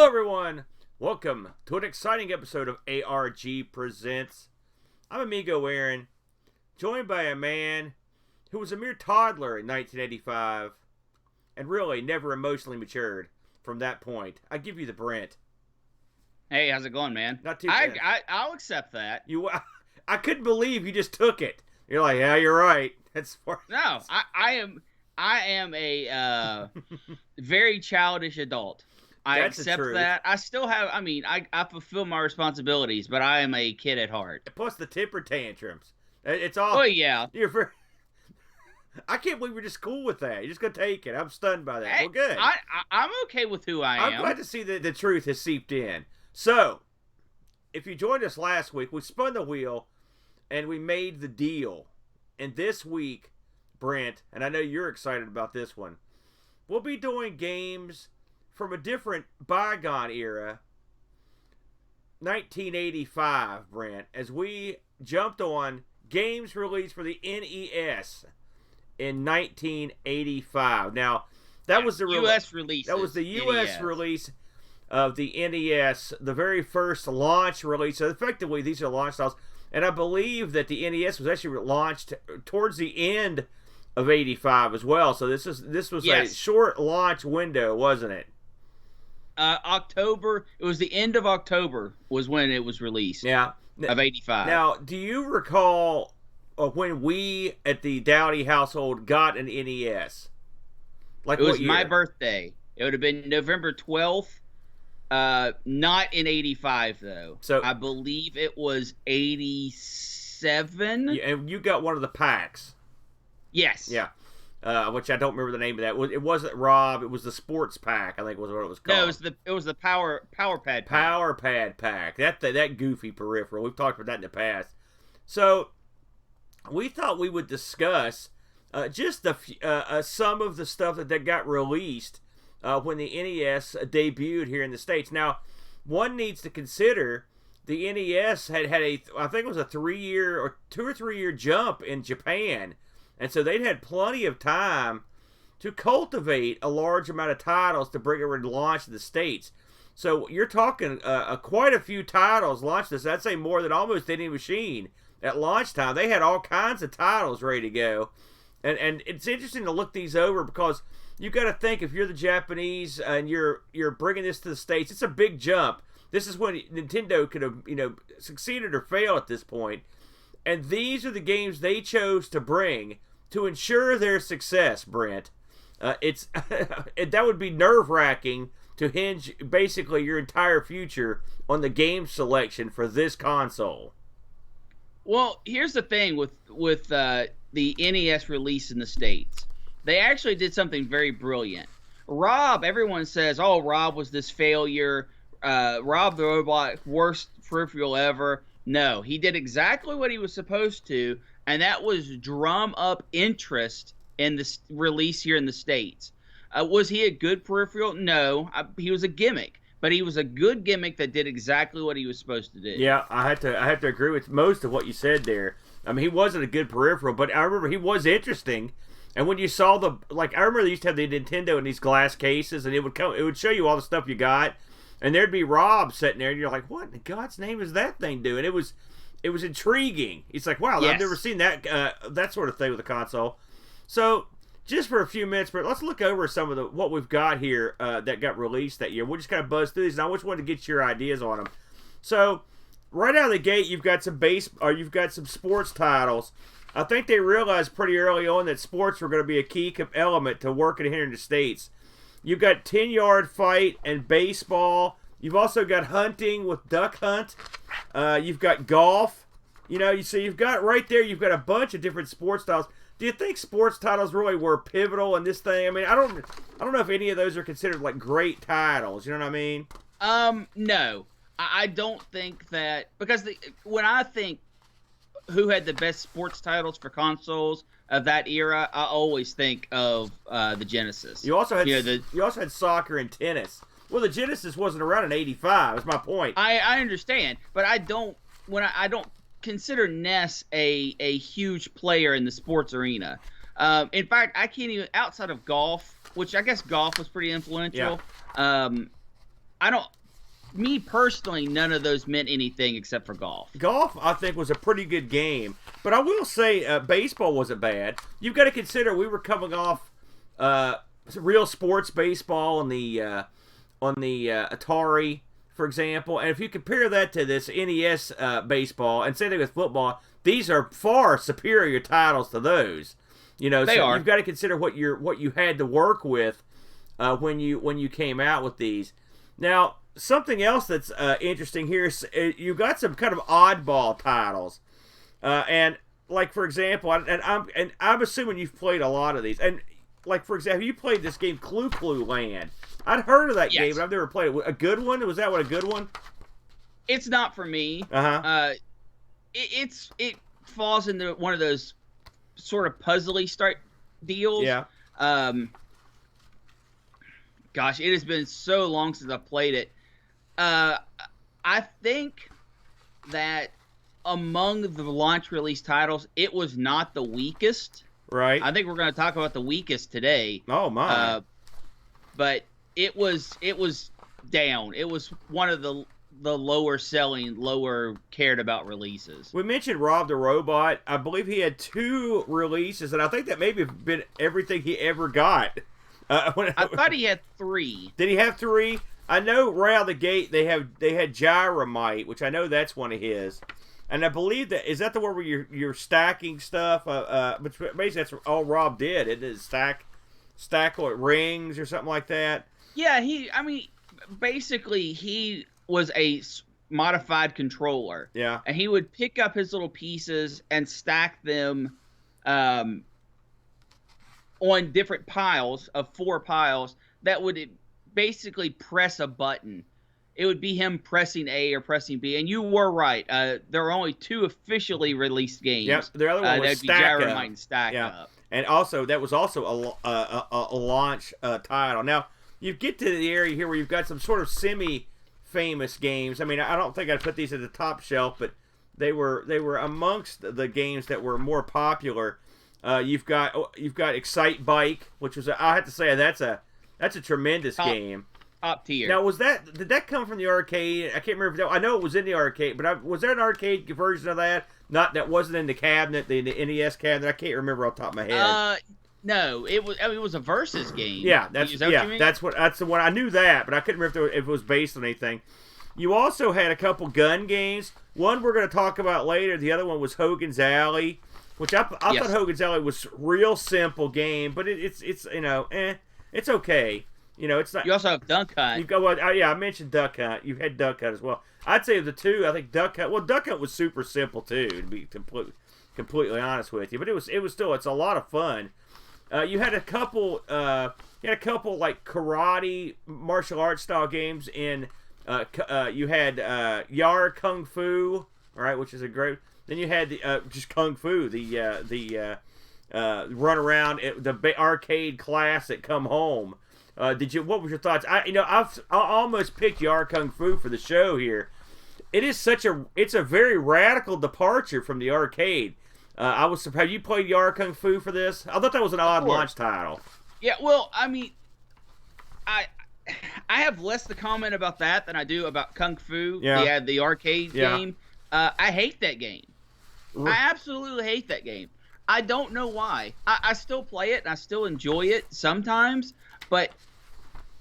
Hello, everyone. Welcome to an exciting episode of ARG Presents. I'm Amigo Aaron, joined by a man who was a mere toddler in 1985 and really never emotionally matured from that point. I give you the Brent. Hey, how's it going, man? Not too bad. I'll accept that. I couldn't believe you just took it. You're like, yeah, you're right. That's far. No, I am a very childish adult. I accept that. I still have. I fulfill my responsibilities, but I am a kid at heart. Plus the temper tantrums. It's all. Oh yeah. I can't believe you're just cool with that. You're just gonna take it. I'm stunned by that. Hey, well, good. I'm okay with who I am. I'm glad to see that the truth has seeped in. So, if you joined us last week, we spun the wheel and we made the deal. And this week, Brent, and I know you're excited about this one, we'll be doing games from a different bygone era, 1985, Brent, as we jumped on games released for the NES in 1985. Now, that was the U.S. release. That was the U.S. release of the NES, the very first launch release. So effectively, these are launch titles, and I believe that the NES was actually launched towards the end of '85 as well. So this was a short launch window, wasn't it? October. It was the end of October was when it was released. Yeah, of '85. Now, do you recall when we at the Dowdy household got an NES? Like it was my birthday. It would have been November 12th. Not in '85 though. So I believe it was '87. Yeah, and you got one of the packs. Yes. Yeah. Which I don't remember the name of that. It wasn't Rob. It was the sports pack. I think was what it was called. No, it was the power pad pack. Power pad pack. That goofy peripheral. We've talked about that in the past. So we thought we would discuss just some of the stuff that got released when the NES debuted here in the States. Now, one needs to consider the NES had I think it was a 2 or 3 year jump in Japan. And so they'd had plenty of time to cultivate a large amount of titles to bring over and launch in the States. So you're talking quite a few titles launched this. I'd say more than almost any machine at launch time. They had all kinds of titles ready to go. And it's interesting to look these over because you got to think if you're the Japanese and you're bringing this to the States, it's a big jump. This is when Nintendo could have succeeded or failed at this point. And these are the games they chose to bring to ensure their success, Brent. That would be nerve-wracking to hinge basically your entire future on the game selection for this console. Well, here's the thing with the NES release in the States. They actually did something very brilliant. Rob, everyone says, oh, Rob was this failure. Rob the Robot, worst peripheral ever. No, he did exactly what he was supposed to, and that was drum up interest in the release here in the States. Was he a good peripheral? No, he was a gimmick, but he was a good gimmick that did exactly what he was supposed to do. Yeah, I have to agree with most of what you said there. I mean, he wasn't a good peripheral, but I remember he was interesting. And when you saw I remember they used to have the Nintendo in these glass cases, and it would show you all the stuff you got. And there'd be Rob sitting there, and you're like, "What in God's name is that thing doing?" It was intriguing. It's like, wow, yes. I've never seen that sort of thing with a console. So, just for a few minutes, but let's look over some of what we've got here that got released that year. We'll just kind of buzz through these, and I just wanted to get your ideas on them. So, right out of the gate, you've got some sports titles. I think they realized pretty early on that sports were going to be a key element to working here in the States. You've got 10-yard fight and baseball. You've also got hunting with Duck Hunt. You've got golf. So you've got right there, you've got a bunch of different sports titles. Do you think sports titles really were pivotal in this thing? I mean, I don't know if any of those are considered like great titles. You know what I mean? No. I don't think that, because when I think who had the best sports titles for consoles of that era, I always think of the Genesis. You also had soccer and tennis. Well, the Genesis wasn't around in '85. That's my point. I understand, but I don't consider NES a huge player in the sports arena. In fact, I can't even, outside of golf, which I guess golf was pretty influential. Yeah. I don't. Me personally, none of those meant anything except for golf. Golf, I think, was a pretty good game. But I will say baseball wasn't bad. You've got to consider we were coming off real sports baseball on the Atari, for example. And if you compare that to this NES baseball, and same thing with football, these are far superior titles to those. You know, they are. You've got to consider what you had to work with when you came out with these. Now, something else that's interesting here is you got some kind of oddball titles, and like for example, I'm assuming you've played a lot of these, and like for example, you played this game Clue Land. I'd heard of that game, but I've never played it. A good one? Was that a good one? It's not for me. It falls into one of those sort of puzzly start deals. Yeah. Gosh, it has been so long since I played it. I think that among the launch release titles, it was not the weakest. Right. I think we're going to talk about the weakest today. Oh my! But it was down. It was one of the lower selling, lower cared about releases. We mentioned Rob the Robot. I believe he had 2 releases, and I think that maybe have been everything he ever got. I thought he had 3. Did he have 3? I know right out of the gate they had Gyromite, which I know that's one of his, and I believe is that the one where you're stacking stuff. But basically that's all Rob did. It is stack rings or something like that. Yeah, basically he was a modified controller. Yeah, and he would pick up his little pieces and stack them on different piles of 4 piles that would basically press a button. It would be him pressing A or pressing B. And you were right. There are only 2 officially released games. Yep, the other one was Stack Up. And Stack Up. And also, that was also a launch title. Now, you get to the area here where you've got some sort of semi-famous games. I mean, I don't think I'd put these at the top shelf, but they were amongst the games that were more popular. You've got Excitebike, which was I have to say that's a tremendous game. Top tier. Now, did that come from the arcade? I can't remember. I know it was in the arcade, but was there an arcade version of that? That wasn't in the cabinet, the NES cabinet. I can't remember off the top of my head. No, it was a versus game. Yeah, that's the one. I knew that, but I couldn't remember if it was based on anything. You also had a couple gun games. One we're going to talk about later. The other one was Hogan's Alley, which I thought Hogan's Alley was real simple game, but it's it's okay. You know, it's not. You also have Duck Hunt. You go, I mentioned Duck Hunt. You had Duck Hunt as well. I'd say of the 2, I think Duck Hunt. Well, Duck Hunt was super simple too, to be completely honest with you. But it's a lot of fun. You had a couple like karate martial arts style games in. You had Yar Kung Fu, all right, which is a great. Then you had just Kung Fu, the run around the arcade classic Come Home. What was your thoughts? I almost picked Yar Kung Fu for the show here. It's a very radical departure from the arcade. I was surprised. You played Yar Kung Fu for this? I thought that was an odd launch title. Yeah, well, I mean, I have less to comment about that than I do about Kung Fu. Yeah, the arcade game. I hate that game. I absolutely hate that game. I don't know why. I still play it and I still enjoy it sometimes, but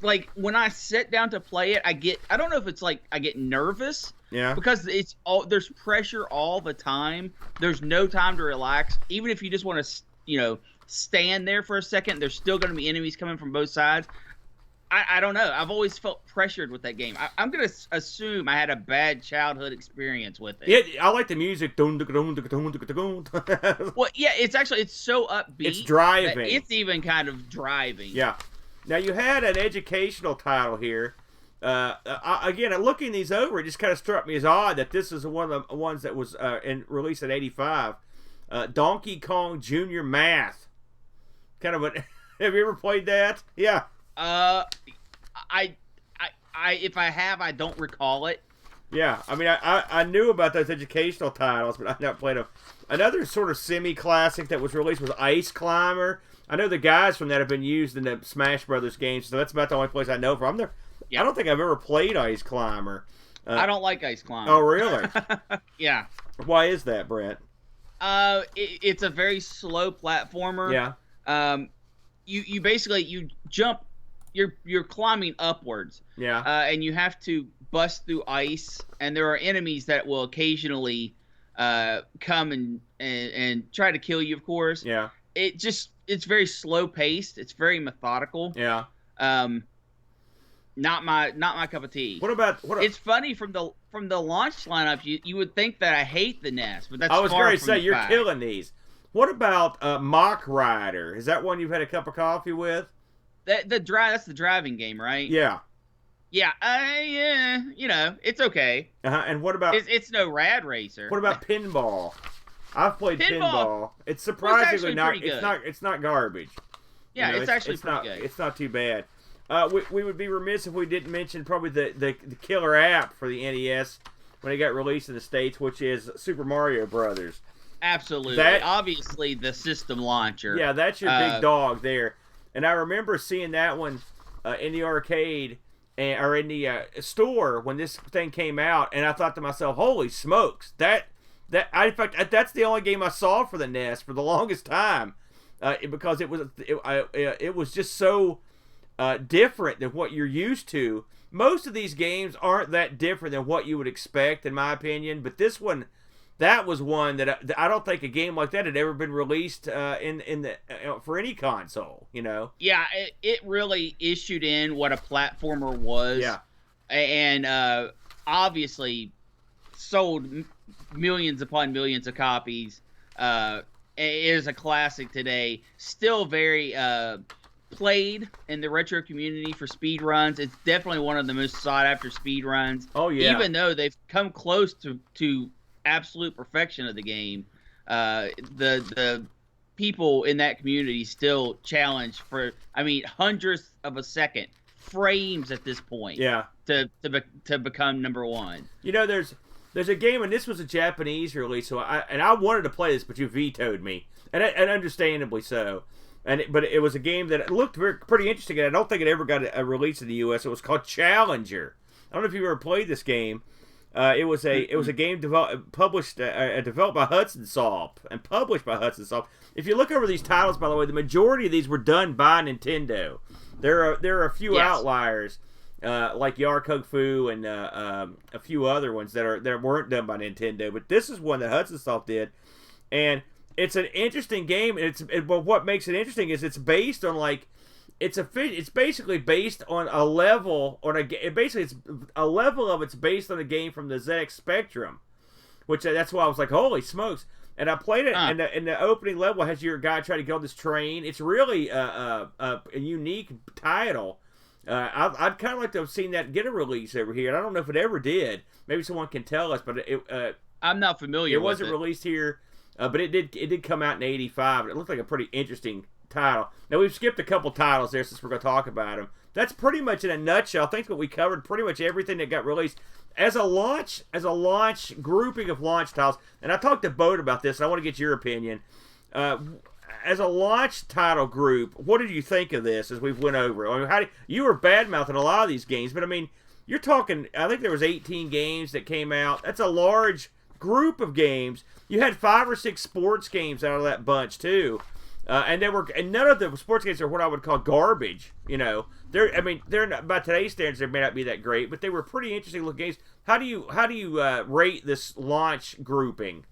like when I sit down to play it, I don't know if it's like I get nervous. Yeah. Because there's pressure all the time. There's no time to relax. Even if you just want to, stand there for a second, there's still going to be enemies coming from both sides. I don't know. I've always felt pressured with that game. I'm going to assume I had a bad childhood experience with it. Yeah, I like the music. Well, yeah, it's so upbeat. It's driving. It's even kind of driving. Yeah. Now, you had an educational title here. Again, looking these over, it just kind of struck me as odd that this is one of the ones that was released in '85. Donkey Kong Junior Math. Kind of a. Have you ever played that? Yeah. If I have, I don't recall it. Yeah, I mean, I knew about those educational titles, but I never played them. Another sort of semi-classic that was released was Ice Climber. I know the guys from that have been used in the Smash Brothers games, so that's about the only place I know from. Yeah. I don't think I've ever played Ice Climber. I don't like Ice Climber. Oh, really? Yeah. Why is that, Brent? It's a very slow platformer. Yeah. You basically you jump, you're climbing upwards. Yeah. And you have to bust through ice, and there are enemies that will occasionally come and try to kill you. Of course. Yeah. It's very slow paced. It's very methodical. Yeah. Not my cup of tea. It's funny from the launch lineup. You would think that I hate the NES, but that's I was far going to from say the you're fact. killing these. What about Mock Rider? Is that one you've had a cup of coffee with? That's the driving game, right? Yeah. Yeah. It's okay. And what about it's no Rad Racer. What about pinball? I've played pinball. It's surprisingly not. It's not garbage. Yeah, it's actually pretty good. It's not too bad. We would be remiss if we didn't mention probably the killer app for the NES when it got released in the States, which is Super Mario Brothers. Absolutely. Obviously, the system launcher. Yeah, that's your big dog there. And I remember seeing that one in the arcade or in the store when this thing came out, and I thought to myself, "Holy smokes!" In fact, that's the only game I saw for the NES for the longest time, because it was just so different than what you're used to. Most of these games aren't that different than what you would expect, in my opinion. But this one, that was one that I don't think a game like that had ever been released for any console. Yeah, it really issued in what a platformer was. Yeah, and obviously sold millions upon millions of copies. It is a classic today. Still very played in the retro community for speed runs. It's definitely one of the most sought after speed runs. Oh yeah. Even though they've come close to absolute perfection of the game, the people in that community still challenge for hundredths of a second frames at this point. Yeah. To become number one. There's a game, and this was a Japanese release, so I wanted to play this, but you vetoed me, and understandably so. But it was a game that looked pretty interesting, and I don't think it ever got a release in the U.S. It was called Challenger. I don't know if you ever played this game. It was a game developed by Hudson Soft and published by Hudson Soft. If you look over these titles, by the way, the majority of these were done by Nintendo. There are a few outliers. Like Yar Kung Fu and a few other ones that weren't done by Nintendo, but this is one that Hudson Soft did, and it's an interesting game. But what makes it interesting is it's based on it's basically based on a level it's a level of it's based on a game from the ZX Spectrum, which that's why I was like, holy smokes! And I played it, and the opening level has your guy trying to get on this train. It's really a unique title. I'd kind of like to have seen that get a release over here. I don't know if it ever did. Maybe someone can tell us, but I'm not familiar with it. It wasn't released here, but it did come out in '85. It looked like a pretty interesting title. Now, we've skipped a couple titles there since we're going to talk about them. That's pretty much in a nutshell. I think that we covered pretty much everything that got released. As a launch grouping of launch titles, and I talked to Bode about this, and I want to get your opinion. As a launch title group, what did you think of this as we've went over? You were bad-mouthing a lot of these games, but you're talking, I think there was 18 games that came out. That's a large group of games. You had 5 or 6 sports games out of that bunch, too. And none of the sports games are what I would call garbage. They're not, by today's standards, they may not be that great, but they were pretty interesting looking games. How do you rate this launch grouping?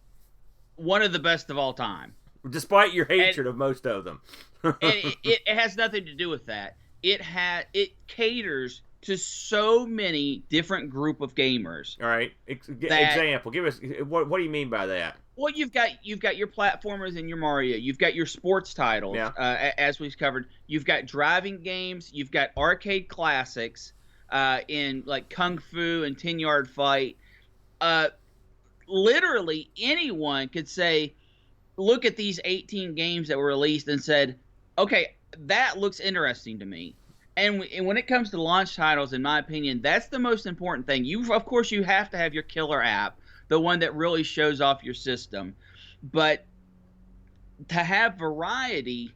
One of the best of all time. Despite your hatred of most of them. it has nothing to do with that. It caters to so many different group of gamers. All right. Example. Give us what do you mean by that? Well, you've got your platformers and your Mario. You've got your sports titles, as we've covered. You've got driving games. You've got arcade classics in like Kung Fu and 10-Yard Fight. Literally anyone could say, look at these 18 games that were released and said, okay, that looks interesting to me. And when it comes to launch titles, in my opinion, that's the most important thing. Of course, you have to have your killer app, the one that really shows off your system. But to have variety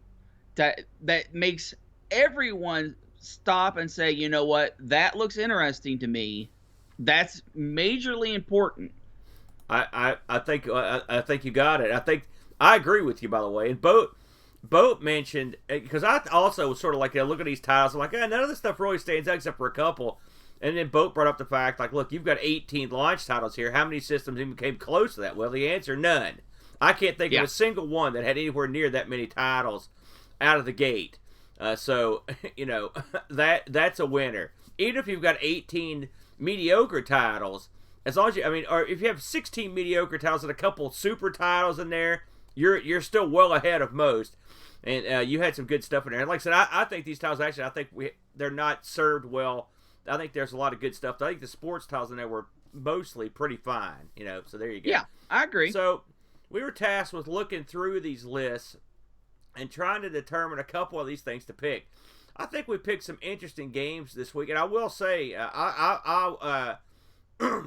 that makes everyone stop and say, you know what, that looks interesting to me. That's majorly important. I think you got it. I agree with you, by the way. And Boat mentioned, because I also was sort of like, look at these titles. I'm like, none of this stuff really stands out except for a couple. And then Boat brought up the fact, like, look, you've got 18 launch titles here. How many systems even came close to that? Well, the answer, none. I can't think of a single one that had anywhere near that many titles out of the gate. So, that's a winner. Even if you've got 18 mediocre titles, as long as or if you have 16 mediocre titles and a couple super titles in there, you're still well ahead of most. And you had some good stuff in there. And like I said, I think these titles they're not served well. I think there's a lot of good stuff. I think the sports titles in there were mostly pretty fine. So there you go. Yeah, I agree. So we were tasked with looking through these lists and trying to determine a couple of these things to pick. I think we picked some interesting games this week, and I will say,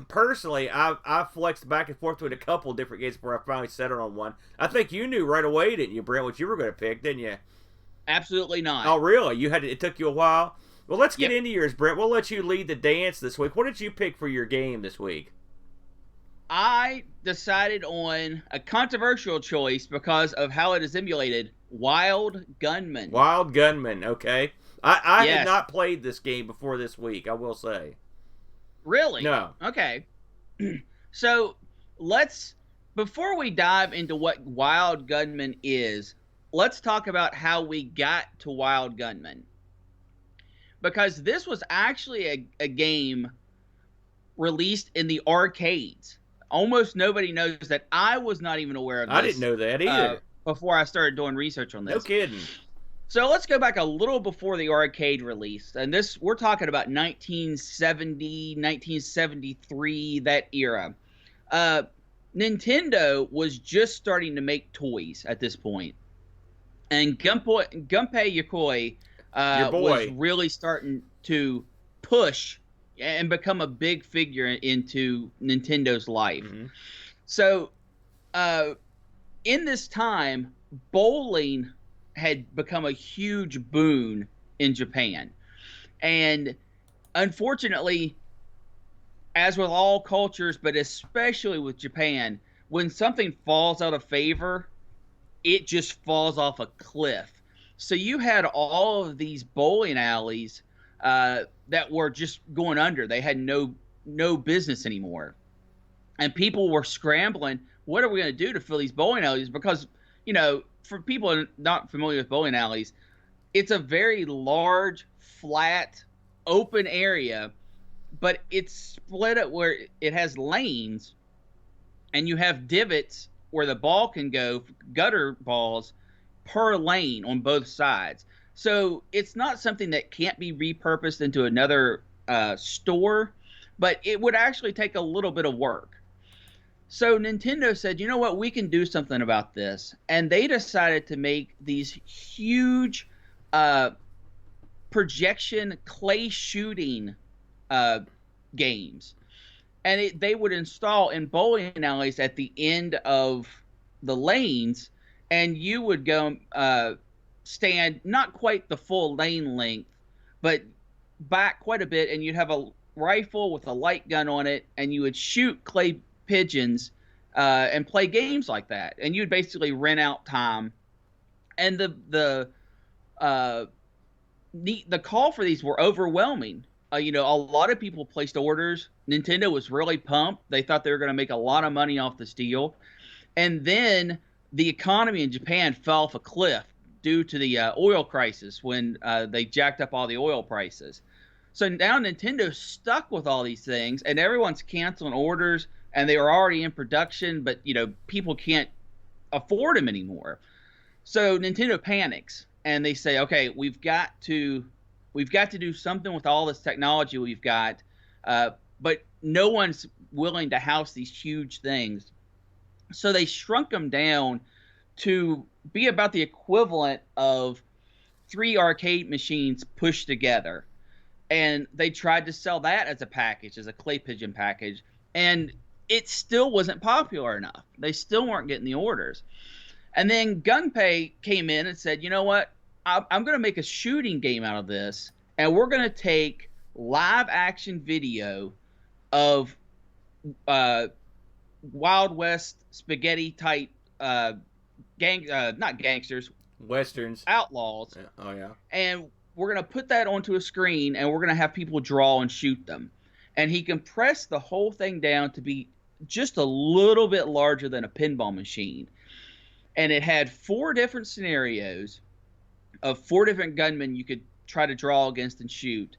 personally, I flexed back and forth with a couple different games before I finally settled on one. I think you knew right away, didn't you, Brent, what you were going to pick, didn't you? Absolutely not. Oh, really? It took you a while? Well, let's get into yours, Brent. We'll let you lead the dance this week. What did you pick for your game this week? I decided on a controversial choice because of how it is emulated. Wild Gunman. Wild Gunman, okay. I had not played this game before this week, I will say. Really? No. Okay. So before we dive into what Wild Gunman is, let's talk about how we got to Wild Gunman. Because this was actually a game released in the arcades. Almost nobody knows that. I was not even aware of this. I didn't know that either. Before I started doing research on this. No kidding. So let's go back a little before the arcade release. And we're talking about 1970, 1973, that era. Nintendo was just starting to make toys at this point. And Gunpei Yokoi was really starting to push and become a big figure into Nintendo's life. Mm-hmm. So, in this time, bowling had become a huge boon in Japan. And unfortunately, as with all cultures, but especially with Japan, when something falls out of favor, it just falls off a cliff. So you had all of these bowling alleys that were just going under. They had no business anymore. And people were scrambling, what are we going to do to fill these bowling alleys? Because, for people not familiar with bowling alleys, it's a very large, flat, open area, but it's split up where it has lanes, and you have divots where the ball can go, gutter balls, per lane on both sides. So it's not something that can't be repurposed into another store, but it would actually take a little bit of work. So Nintendo said, you know what, we can do something about this. And they decided to make these huge projection clay shooting games. And they would install in bowling alleys at the end of the lanes, and you would go stand not quite the full lane length, but back quite a bit, and you'd have a rifle with a light gun on it, and you would shoot clay pigeons and play games like that. And you'd basically rent out time. And the call for these were overwhelming. A lot of people placed orders. Nintendo was really pumped. They thought they were going to make a lot of money off this deal. And then the economy in Japan fell off a cliff due to the oil crisis when they jacked up all the oil prices. So now Nintendo's stuck with all these things, and everyone's canceling orders, and they were already in production, but people can't afford them anymore. So Nintendo panics, and they say, okay, we've got to do something with all this technology we've got, but no one's willing to house these huge things. So they shrunk them down to be about the equivalent of 3 arcade machines pushed together. And they tried to sell that as a package, as a clay pigeon package, and it still wasn't popular enough. They still weren't getting the orders. And then Gunpei came in and said, you know what, I'm going to make a shooting game out of this, and we're going to take live action video of Wild West spaghetti type not gangsters, Westerns, outlaws. Yeah. Oh yeah. And we're going to put that onto a screen, and we're going to have people draw and shoot them. And he compressed the whole thing down to be just a little bit larger than a pinball machine. And it had 4 different scenarios of 4 different gunmen you could try to draw against and shoot.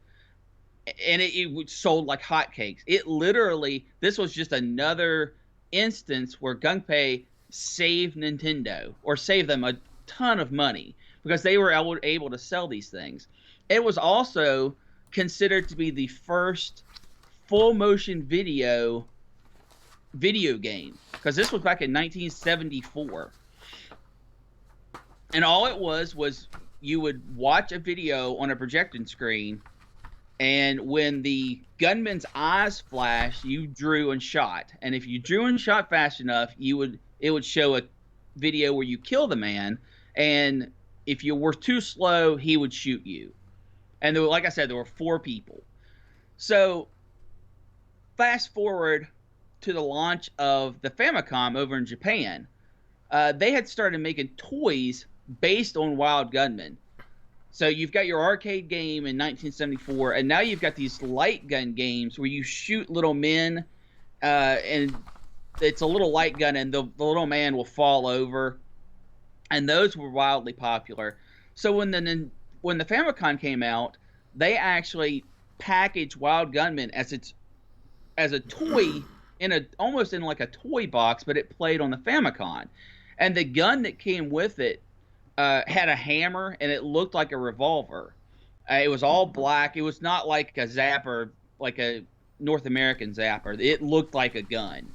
And it sold like hotcakes. It literally, this was just another instance where Gunpei saved Nintendo, or saved them a ton of money, because they were able to sell these things. It was also considered to be the first full motion video game, because this was back in 1974. And all it was you would watch a video on a projection screen, and when the gunman's eyes flashed, you drew and shot. And if you drew and shot fast enough, it would show a video where you kill the man. And if you were too slow, he would shoot you. And there were, like I said, there were 4 people. So fast forward to the launch of the Famicom over in Japan. They had started making toys based on Wild Gunman. So you've got your arcade game in 1974, and now you've got these light gun games where you shoot little men, and it's a little light gun, and the little man will fall over. And those were wildly popular. So when the Famicom came out, they actually packaged Wild Gunman as a toy almost in like a toy box, but it played on the Famicom. And the gun that came with it had a hammer, and it looked like a revolver. It was all black. It was not like a zapper, like a North American zapper. It looked like a gun.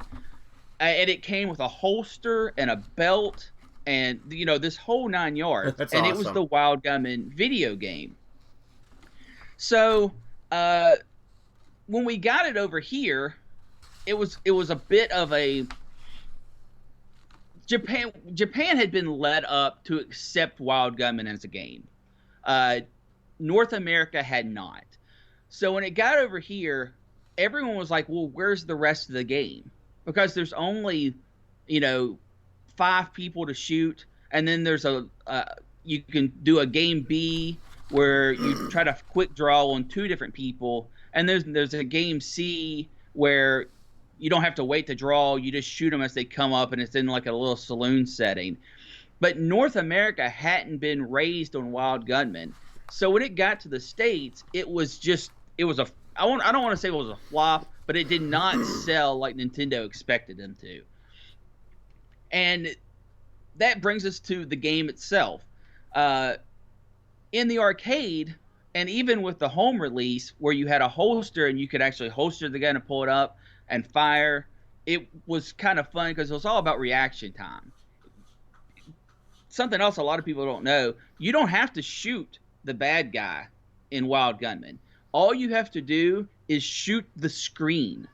And it came with a holster and a belt, and this whole 9 yards. That's and awesome. It was the Wild Gunman video game. So when we got it over here, it was a bit of a Japan had been led up to accept Wild Gunman as a game. North America had not. So when it got over here, everyone was like, well, where's the rest of the game? Because there's only, 5 people to shoot. And then there's you can do a game B where you try to quick draw on 2 different people. And there's a game C where you don't have to wait to draw. You just shoot them as they come up, and it's in like a little saloon setting. But North America hadn't been raised on Wild Gunman. So when it got to the States, I don't want to say it was a flop, but it did not sell like Nintendo expected them to. And that brings us to the game itself. In the arcade, and even with the home release, where you had a holster and you could actually holster the gun and pull it up and fire, it was kind of fun because it was all about reaction time. Something else a lot of people don't know, you don't have to shoot the bad guy in Wild Gunman. All you have to do is shoot the screen.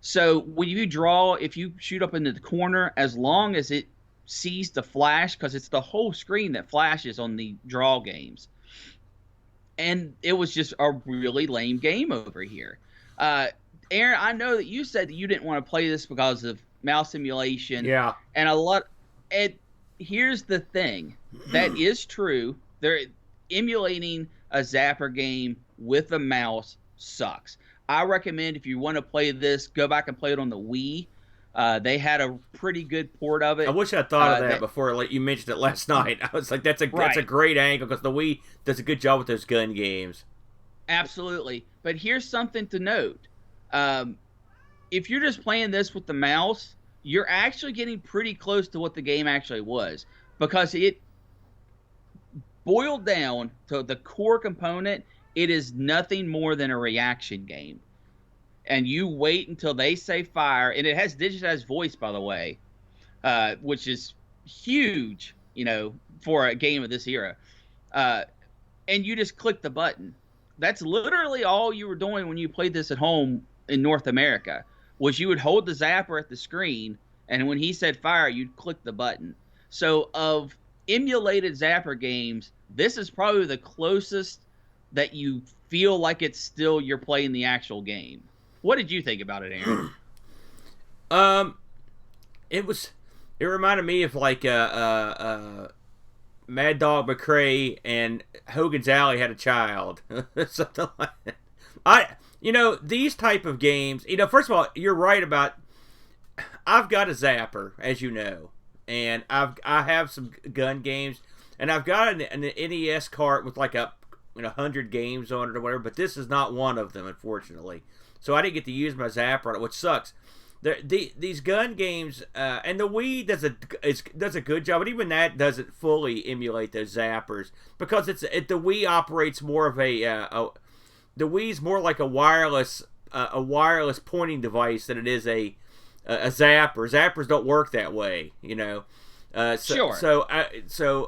So when you draw, if you shoot up into the corner, as long as it sees the flash, because it's the whole screen that flashes on the draw games. And it was just a really lame game over here. Aaron, I know that you said that you didn't want to play this because of mouse simulation. Yeah. And here's the thing. That is true. They're emulating a Zapper game with a mouse sucks. I recommend, if you want to play this, go back and play it on the Wii. They had a pretty good port of it. I wish I thought of that before you mentioned it last night. I was like, that's a great angle, because the Wii does a good job with those gun games. Absolutely. But here's something to note. If you're just playing this with the mouse, you're actually getting pretty close to what the game actually was, because it boiled down to the core component. It is nothing more than a reaction game. And you wait until they say fire, and it has digitized voice, by the way, which is huge, for a game of this era. And you just click the button. That's literally all you were doing when you played this at home in North America, was you would hold the zapper at the screen, and when he said fire, you'd click the button. So of emulated Zapper games, this is probably the closest that you feel like it's still you're playing the actual game. What did you think about it, Aaron? It reminded me of like Mad Dog McCrae and Hogan's Alley had a child, something like that. These type of games. First of all, you're right about. I've got a zapper, as you know, and I have some gun games, and I've got an NES cart with like 100 games on it or whatever. But this is not one of them, unfortunately. So I didn't get to use my zapper on it, which sucks. These gun games, and the Wii does a good job, but even that doesn't fully emulate those zappers because the Wii operates more of the Wii's more like a wireless pointing device than it is a zapper. Zappers don't work that way, Sure. So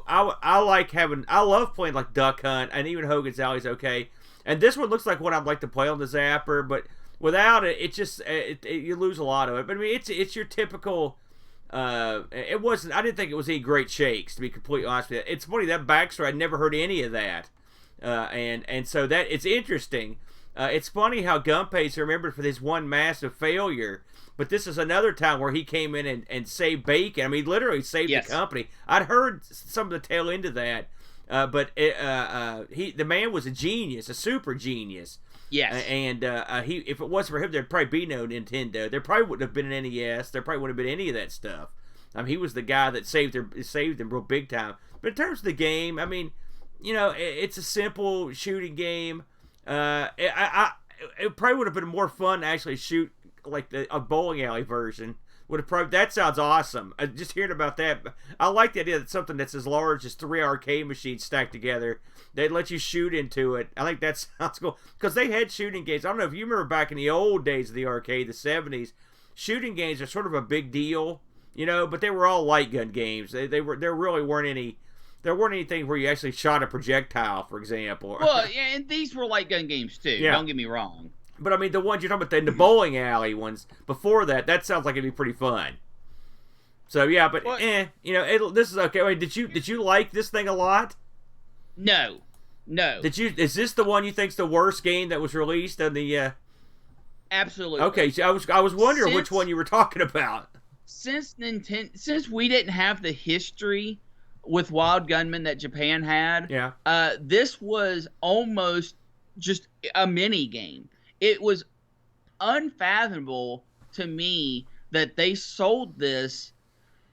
I love playing like Duck Hunt, and even Hogan's Alley's okay. And this one looks like what I'd like to play on the zapper, but without it, it just you lose a lot of it. But I mean, it's your typical. It wasn't. I didn't think it was any great shakes, to be completely honest with you. It's funny that Baxter, I'd never heard any of that, and so that it's interesting. It's funny how Gunpay's remembered for this one massive failure, but this is another time where he came in and saved bacon. I mean, literally saved the company. I'd heard some of the tail end of that, but the man was a genius, a super genius. Yes. And if it wasn't for him, there'd probably be no Nintendo. There probably wouldn't have been an NES. There probably wouldn't have been any of that stuff. I mean, he was the guy that saved them real big time. But in terms of the game, I mean, it's a simple shooting game. It probably would have been more fun to actually shoot like a bowling alley version. That sounds awesome. Just hearing about that, I like the idea that something that's as large as 3 arcade machines stacked together, they'd let you shoot into it. I think that sounds cool because they had shooting games. I don't know if you remember back in the old days of the arcade, the 70s. Shooting games are sort of a big deal, but they were all light gun games. There really weren't any. There weren't anything where you actually shot a projectile, for example. Well, yeah, and these were light gun games too. Yeah. Don't get me wrong. But I mean, the ones you're talking about, the bowling alley ones before that sounds like it'd be pretty fun. So yeah, but this is okay. Wait, did you like this thing a lot? No. Is this the one you think's the worst game that was released on the? Absolutely. Okay, so I was wondering which one you were talking about. Since we didn't have the history with Wild Gunman that Japan had, this was almost just a mini game. It was unfathomable to me that they sold this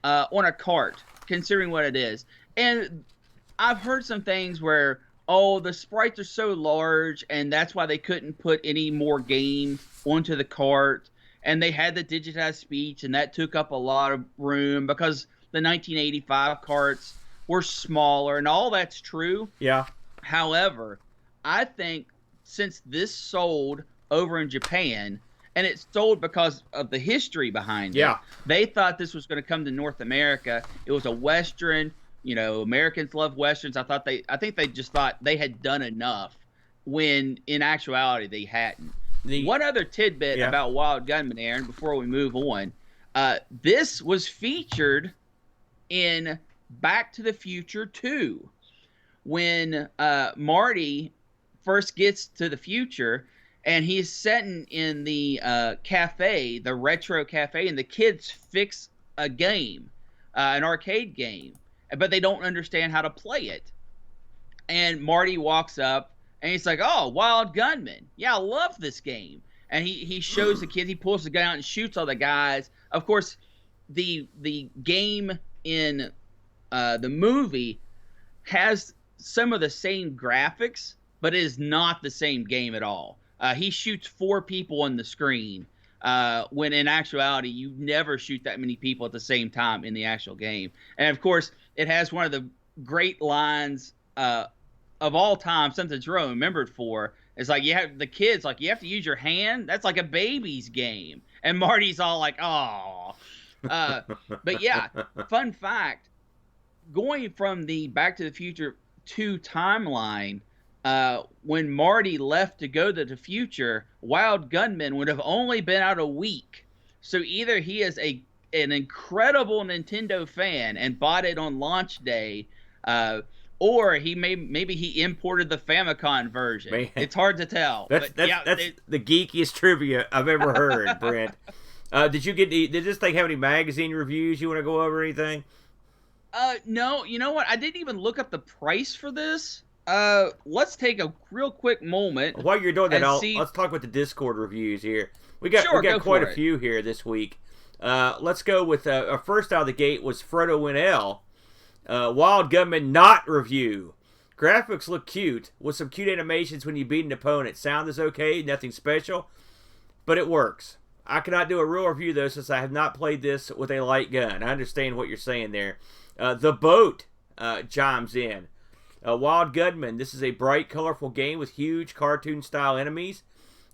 on a cart, considering what it is. And I've heard some things where, the sprites are so large, and that's why they couldn't put any more game onto the cart. And they had the digitized speech, and that took up a lot of room because the 1985 carts were smaller, and all that's true. Yeah. However, I think since this sold over in Japan, and it sold because of the history behind it. They thought this was going to come to North America. It was a Western. Americans love Westerns. I think they just thought they had done enough, when in actuality they hadn't. One other tidbit about Wild Gunman, Aaron, before we move on. This was featured in Back to the Future 2. When Marty first gets to the future, and he's sitting in the cafe, the retro cafe, and the kids fix a game, an arcade game, but they don't understand how to play it. And Marty walks up, and he's like, "Oh, Wild Gunman. Yeah, I love this game." And he shows the kids, he pulls the gun out and shoots all the guys. Of course, the game in the movie has some of the same graphics, but it is not the same game at all. He shoots 4 people on the screen, when in actuality, you never shoot that many people at the same time in the actual game. And of course, it has one of the great lines of all time, something that's really remembered for. It's like, you have to use your hand. That's like a baby's game. And Marty's all like, "Oh." But yeah, fun fact, going from the Back to the Future 2 timeline, when Marty left to go to the future, Wild Gunman would have only been out a week. So either he is an incredible Nintendo fan and bought it on launch day, or maybe he imported the Famicom version. Man. It's hard to tell. That's the geekiest trivia I've ever heard, Brent. Did this thing have any magazine reviews you want to go over or anything? No. You know what? I didn't even look up the price for this. Let's take a real quick moment. While you're doing that, let's talk about the Discord reviews here. We got quite a few here this week. Let's go with first out of the gate was Frodo Winnell. Wild Gunman not review. Graphics look cute with some cute animations when you beat an opponent. Sound is okay, nothing special, but it works. I cannot do a real review though since I have not played this with a light gun. I understand what you're saying there. The Boat chimes in. Wild Gunman, this is a bright, colorful game with huge cartoon-style enemies.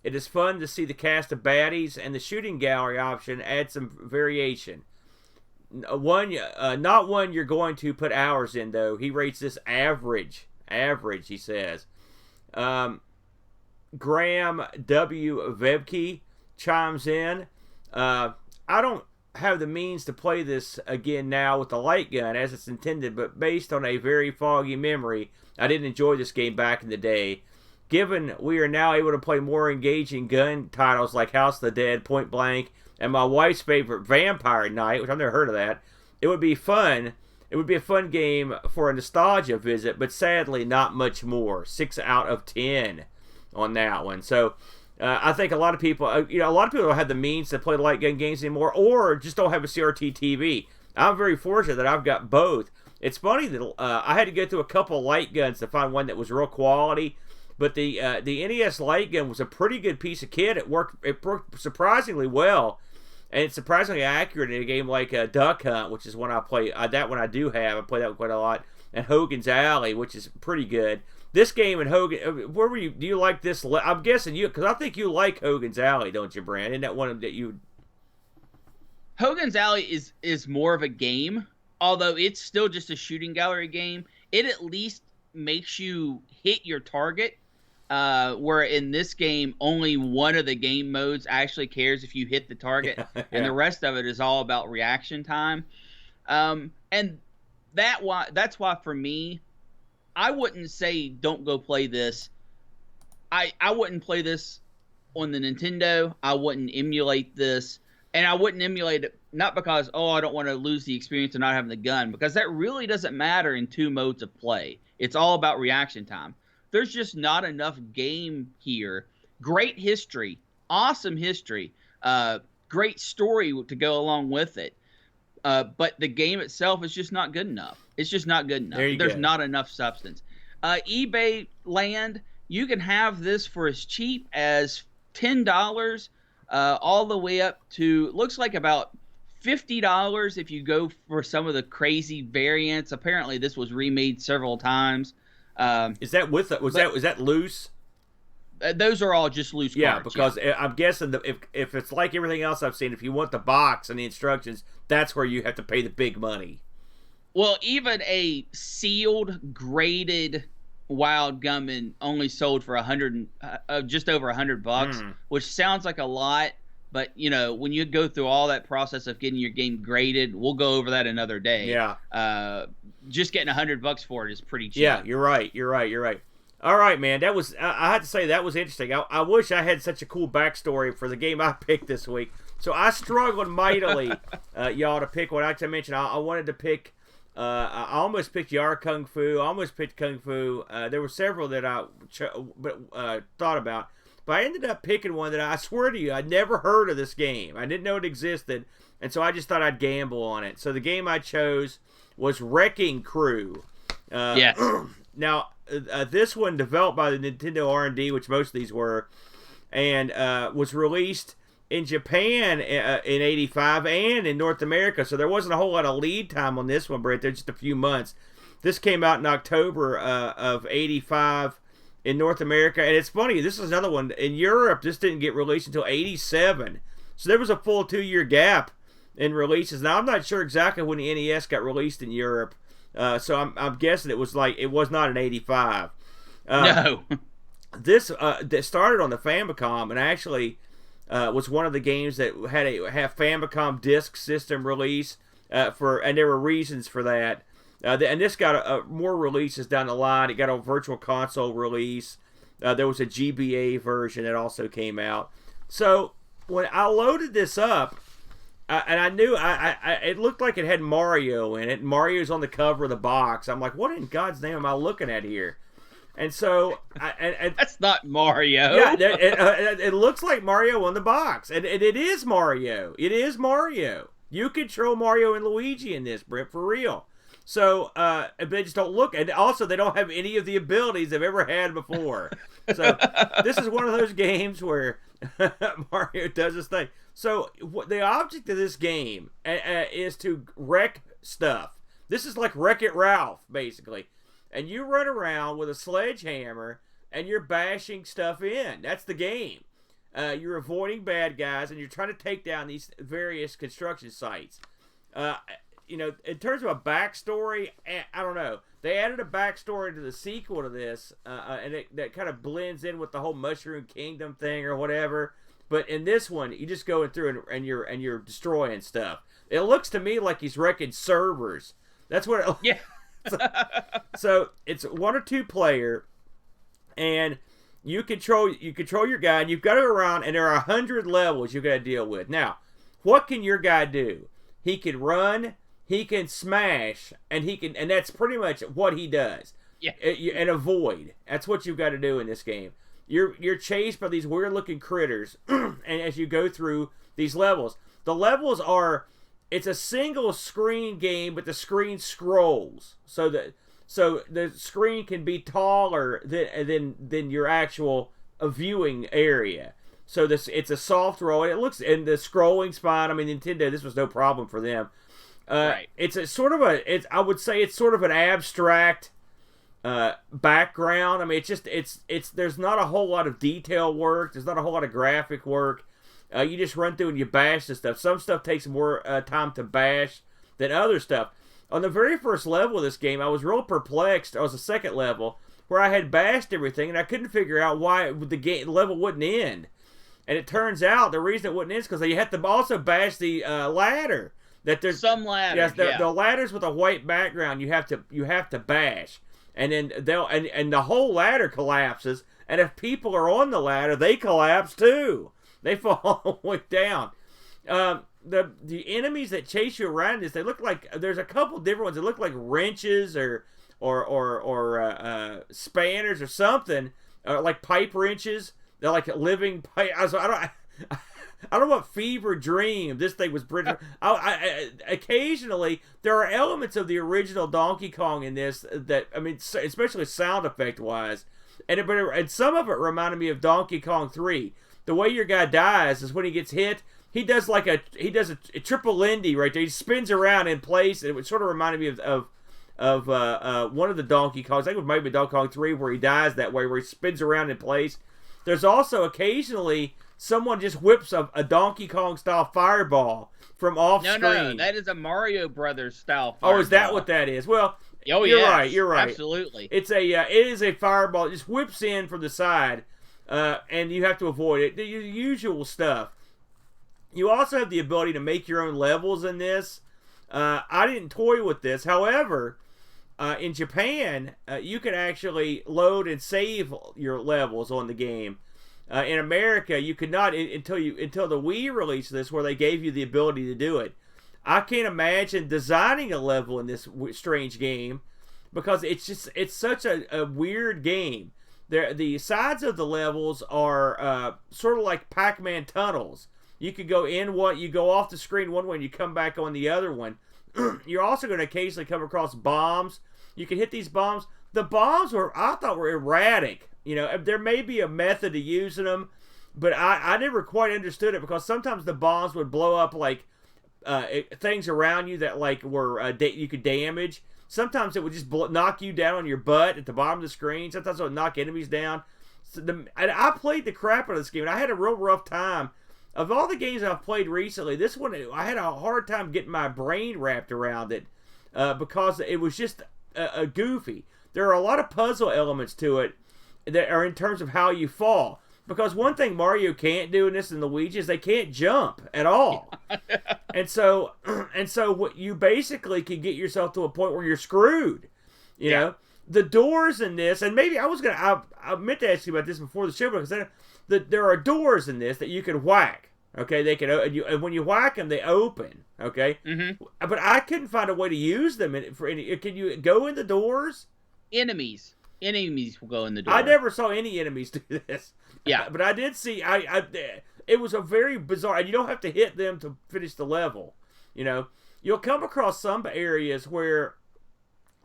It is fun to see the cast of baddies, and the shooting gallery option adds some variation. Not one you're going to put hours in, though. He rates this average, he says. Graham W. Vebke chimes in. I don't have the means to play this again now with the light gun as it's intended, but based on a very foggy memory, I did enjoy this game back in the day. Given we are now able to play more engaging gun titles like House of the Dead, Point Blank, and my wife's favorite Vampire Night, which I've never heard of that, it would be fun. It would be a fun game for a nostalgia visit, but sadly not much more. 6 out of 10 on that one. So I think a lot of people, don't have the means to play light gun games anymore, or just don't have a CRT TV. I'm very fortunate that I've got both. It's funny that I had to go through a couple light guns to find one that was real quality, but the NES light gun was a pretty good piece of kit. It worked surprisingly well, and it's surprisingly accurate in a game like Duck Hunt, which is one I play. That one I do have. I play that one quite a lot. And Hogan's Alley, which is pretty good. This game and Hogan, where were you? Do you like this? I'm guessing you, because I think you like Hogan's Alley, don't you, Brand? Isn't that one that you? Hogan's Alley is more of a game, although it's still just a shooting gallery game. It at least makes you hit your target, where in this game, only one of the game modes actually cares if you hit the target, yeah. And the rest of it is all about reaction time. And that's why for me, I wouldn't say don't go play this. I wouldn't play this on the Nintendo. I wouldn't emulate this. And I wouldn't emulate it not because, I don't want to lose the experience of not having the gun, because that really doesn't matter in two modes of play. It's all about reaction time. There's just not enough game here. Great history, awesome history, great story to go along with it. But the game itself is just not good enough. It's just not good enough. There's not enough substance. eBay land, you can have this for as cheap as $10, all the way up to, looks like about $50 if you go for some of the crazy variants. Apparently, this was remade several times. Is that is that loose? Those are all just loose cards. Yeah, because I'm guessing that if it's like everything else I've seen, if you want the box and the instructions, that's where you have to pay the big money. Well, even a sealed, graded Wild Gunman only sold for just over $100, which sounds like a lot. But when you go through all that process of getting your game graded, we'll go over that another day. Yeah. Just getting $100 for it is pretty cheap. Yeah, you're right. All right, man. That was I had to say that was interesting. I wish I had such a cool backstory for the game I picked this week. So I struggled mightily, y'all, to pick one. Like I mentioned, I wanted to pick. I almost picked Yar Kung Fu. I almost picked Kung Fu. There were several that I thought about, but I ended up picking one that I swear to you I'd never heard of this game. I didn't know it existed, and so I just thought I'd gamble on it. So the game I chose was Wrecking Crew. Yes. Now, this one developed by the Nintendo R&D, which most of these were, and was released in Japan in '85 and in North America. So there wasn't a whole lot of lead time on this one, Brett. There's just a few months. This came out in October of '85 in North America. And it's funny, this is another one. In Europe, this didn't get released until '87. So there was a full 2-year gap in releases. Now, I'm not sure exactly when the NES got released in Europe. So I'm guessing it was not in '85. No. This that started on the Famicom and actually was one of the games that had Famicom disk system release and there were reasons for that. And this got more releases down the line. It got a virtual console release. There was a GBA version that also came out. So when I loaded this up, and I knew it looked like it had Mario in it. Mario's on the cover of the box. I'm like, what in God's name am I looking at here? And so, that's not Mario. Yeah, it looks like Mario on the box, and it is Mario. It is Mario. You control Mario and Luigi in this, Brent, for real. So they just don't look, and also they don't have any of the abilities they've ever had before. So this is one of those games where Mario does his thing. So the object of this game is to wreck stuff. This is like Wreck-It Ralph, basically. And you run around with a sledgehammer and you're bashing stuff in. That's the game. You're avoiding bad guys and you're trying to take down these various construction sites. In terms of a backstory, I don't know. They added a backstory to the sequel to this, and that kind of blends in with the whole Mushroom Kingdom thing or whatever. But in this one, you just go through and you're destroying stuff. It looks to me like he's wrecking servers. That's what it. Yeah. So it's 1 or 2 player, and you control your guy, and you've got to go around, and there are 100 levels you've got to deal with. Now, what can your guy do? He can run, he can smash, and that's pretty much what he does. Yeah. And avoid. That's what you've got to do in this game. You're chased by these weird looking critters, and as you go through these levels, the levels are. It's a single screen game, but the screen scrolls, so the screen can be taller than your actual viewing area. So it's a soft roll, and the scrolling's fine. I mean, Nintendo, this was no problem for them. Right. I would say it's sort of an abstract background. I mean, it's there's not a whole lot of detail work. There's not a whole lot of graphic work. You just run through and you bash the stuff. Some stuff takes more time to bash than other stuff. On the very first level of this game, I was real perplexed. It was the second level where I had bashed everything and I couldn't figure out why the level wouldn't end. And it turns out the reason it wouldn't end is because you have to also bash the ladder. That there's some ladders. Yes, the ladders with a white background you have to bash, and then and the whole ladder collapses. And if people are on the ladder, they collapse too. They fall all the way down. The enemies that chase you around this, they look like there's a couple different ones. They look like wrenches or spanners or something, like pipe wrenches. They're like living pipe. I don't know what fever dream this thing was. Occasionally there are elements of the original Donkey Kong in this that especially sound effect wise, and some of it reminded me of Donkey Kong 3. The way your guy dies is when he gets hit, he does a triple Lindy right there. He spins around in place, and it sort of reminded me of one of the Donkey Kongs. I think it was maybe Donkey Kong 3 where he dies that way, where he spins around in place. There's also occasionally someone just whips a Donkey Kong style fireball from off screen. No, that is a Mario Brothers style fireball. Oh, is that what that is? Well, you're right. You're right. Absolutely. It is a fireball. It just whips in from the side. And you have to avoid it. The usual stuff. You also have the ability to make your own levels in this. I didn't toy with this. However, in Japan, you can actually load and save your levels on the game. In America, you could not until the Wii released this, where they gave you the ability to do it. I can't imagine designing a level in this strange game because it's such a weird game. The sides of the levels are sort of like Pac-Man tunnels. You could go in one, you go off the screen one way, and you come back on the other one. You're also going to occasionally come across bombs. You can hit these bombs. The bombs I thought were erratic. There may be a method to using them, but I never quite understood it because sometimes the bombs would blow up like things around you that were you could damage. Sometimes it would just knock you down on your butt at the bottom of the screen. Sometimes it would knock enemies down. I played the crap out of this game, and I had a real rough time. Of all the games I've played recently, this one, I had a hard time getting my brain wrapped around it because it was just goofy. There are a lot of puzzle elements to it that are in terms of how you fall. Because one thing Mario can't do in this and Luigi is they can't jump at all. And so what you basically can get yourself to a point where you're screwed. You know, the doors in this, and maybe I meant to ask you about this before the show, because there are doors in this that you can whack. Okay, they can, and when you whack them, they open. Okay, but I couldn't find a way to use them for any. Can you go in the doors? Enemies will go in the door. I never saw any enemies do this. Yeah, but I did see. It was a very bizarre, and you don't have to hit them to finish the level. You know, you'll come across some areas where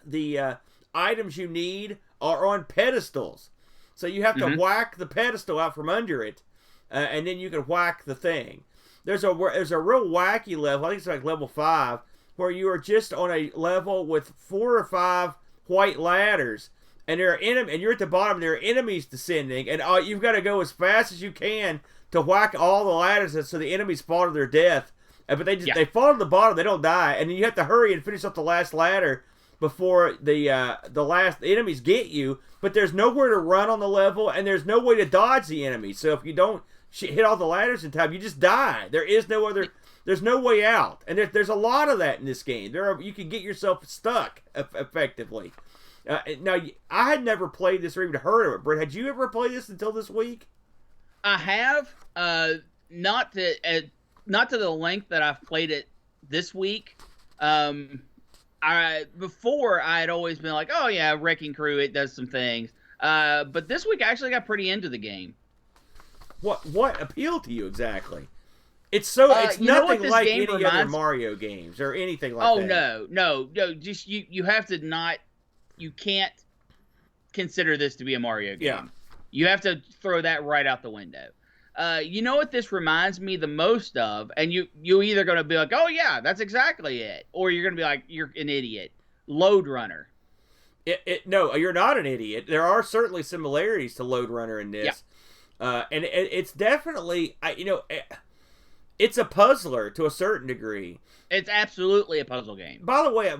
the items you need are on pedestals, so you have to whack the pedestal out from under it. And then you can whack the thing. There's a real wacky level. I think it's like level 5, where you are just on a level with 4 or 5 white ladders, and there are and you're at the bottom. There are enemies descending, and you've got to go as fast as you can to whack all the ladders, so the enemies fall to their death. But they fall to the bottom. They don't die, and then you have to hurry and finish up the last ladder before the enemies get you. But there's nowhere to run on the level, and there's no way to dodge the enemies. So if you don't hit all the ladders in time, you just die. There's no way out, and there's a lot of that in this game. You can get yourself stuck effectively. Now, I had never played this or even heard of it. Brett, had you ever played this until this week? I have, not to the length that I've played it this week. Before I had always been like, oh yeah, Wrecking Crew, it does some things. But this week I actually got pretty into the game. What appealed to you exactly? It's nothing like any other Mario games or anything like that. Oh no. Just you have to not. You can't consider this to be a Mario game. Yeah. You have to throw that right out the window. You know what this reminds me the most of, and you're either going to be like, oh yeah, that's exactly it, or you're going to be like, you're an idiot. Lode Runner. No, you're not an idiot. There are certainly similarities to Lode Runner in this. Yeah. And it's definitely, it's a puzzler to a certain degree. It's absolutely a puzzle game. By the way,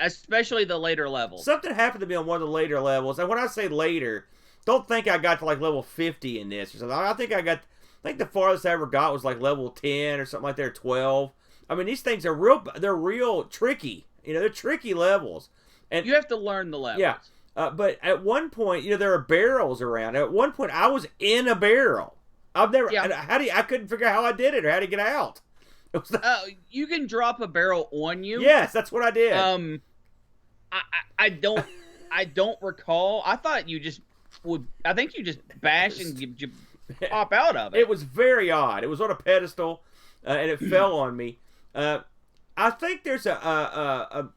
especially the later levels. Something happened to me on one of the later levels, and when I say later, don't think I got to like level 50 in this or something. I think the farthest I ever got was like level 10 or something like that, or 12. I mean, these things are they're real tricky. They're tricky levels. And you have to learn the levels. Yeah. But at one point, there are barrels around. At one point, I was in a barrel. I couldn't figure out how I did it or how to get out. You can drop a barrel on you. Yes, that's what I did. I don't recall. I thought you just I think you just bash and you pop out of it. It was very odd. It was on a pedestal, and it fell on me. I think there's a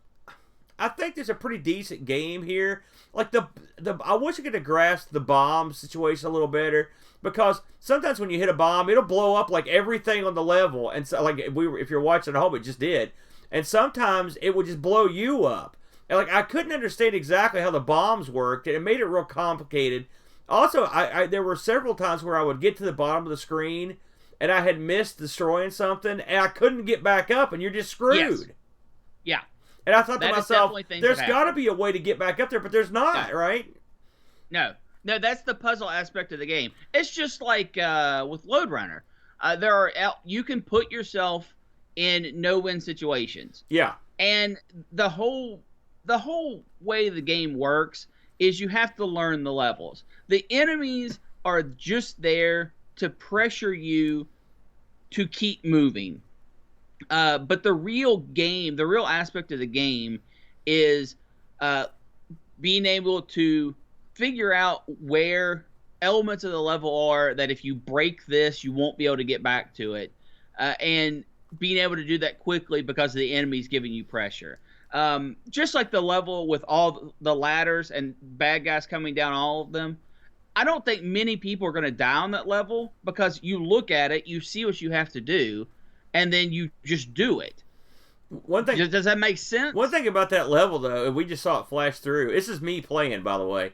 pretty decent game here. Like I wish I could have grasped the bomb situation a little better, because sometimes when you hit a bomb, it'll blow up like everything on the level, and so like if you're watching at home, it just did. And sometimes it would just blow you up. And like I couldn't understand exactly how the bombs worked, and it made it real complicated. Also, there were several times where I would get to the bottom of the screen, and I had missed destroying something, and I couldn't get back up, and you're just screwed. Yes. Yeah. And I thought to myself, there's got to be a way to get back up there, but there's not, right? No, that's the puzzle aspect of the game. It's just like with Lode Runner. You can put yourself in no-win situations. Yeah. And the whole way the game works is you have to learn the levels. The enemies are just there to pressure you to keep moving. But the real aspect of the game is being able to figure out where elements of the level are that if you break this, you won't be able to get back to it. And being able to do that quickly because the enemy's giving you pressure. Just like the level with all the ladders and bad guys coming down all of them. I don't think many people are going to die on that level, because you look at it, you see what you have to do, and then you just do it. One thing, does that make sense? One thing about that level, though, we just saw it flash through. This is me playing, by the way.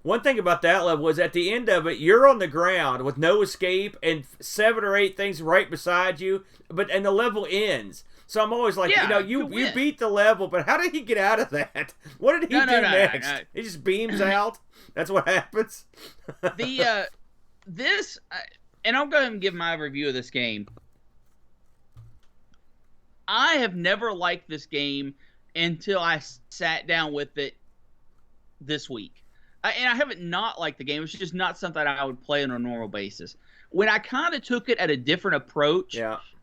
One thing about that level is at the end of it, you're on the ground with no escape and 7 or 8 things right beside you, and the level ends. So I'm always like, you beat the level, but how did he get out of that? What did he do next? No. He just beams out. That's what happens. And I'll go ahead and give my review of this game. I have never liked this game until I sat down with it this week. And I haven't not liked the game. It's just not something I would play on a normal basis. When I kind of took it at a different approach,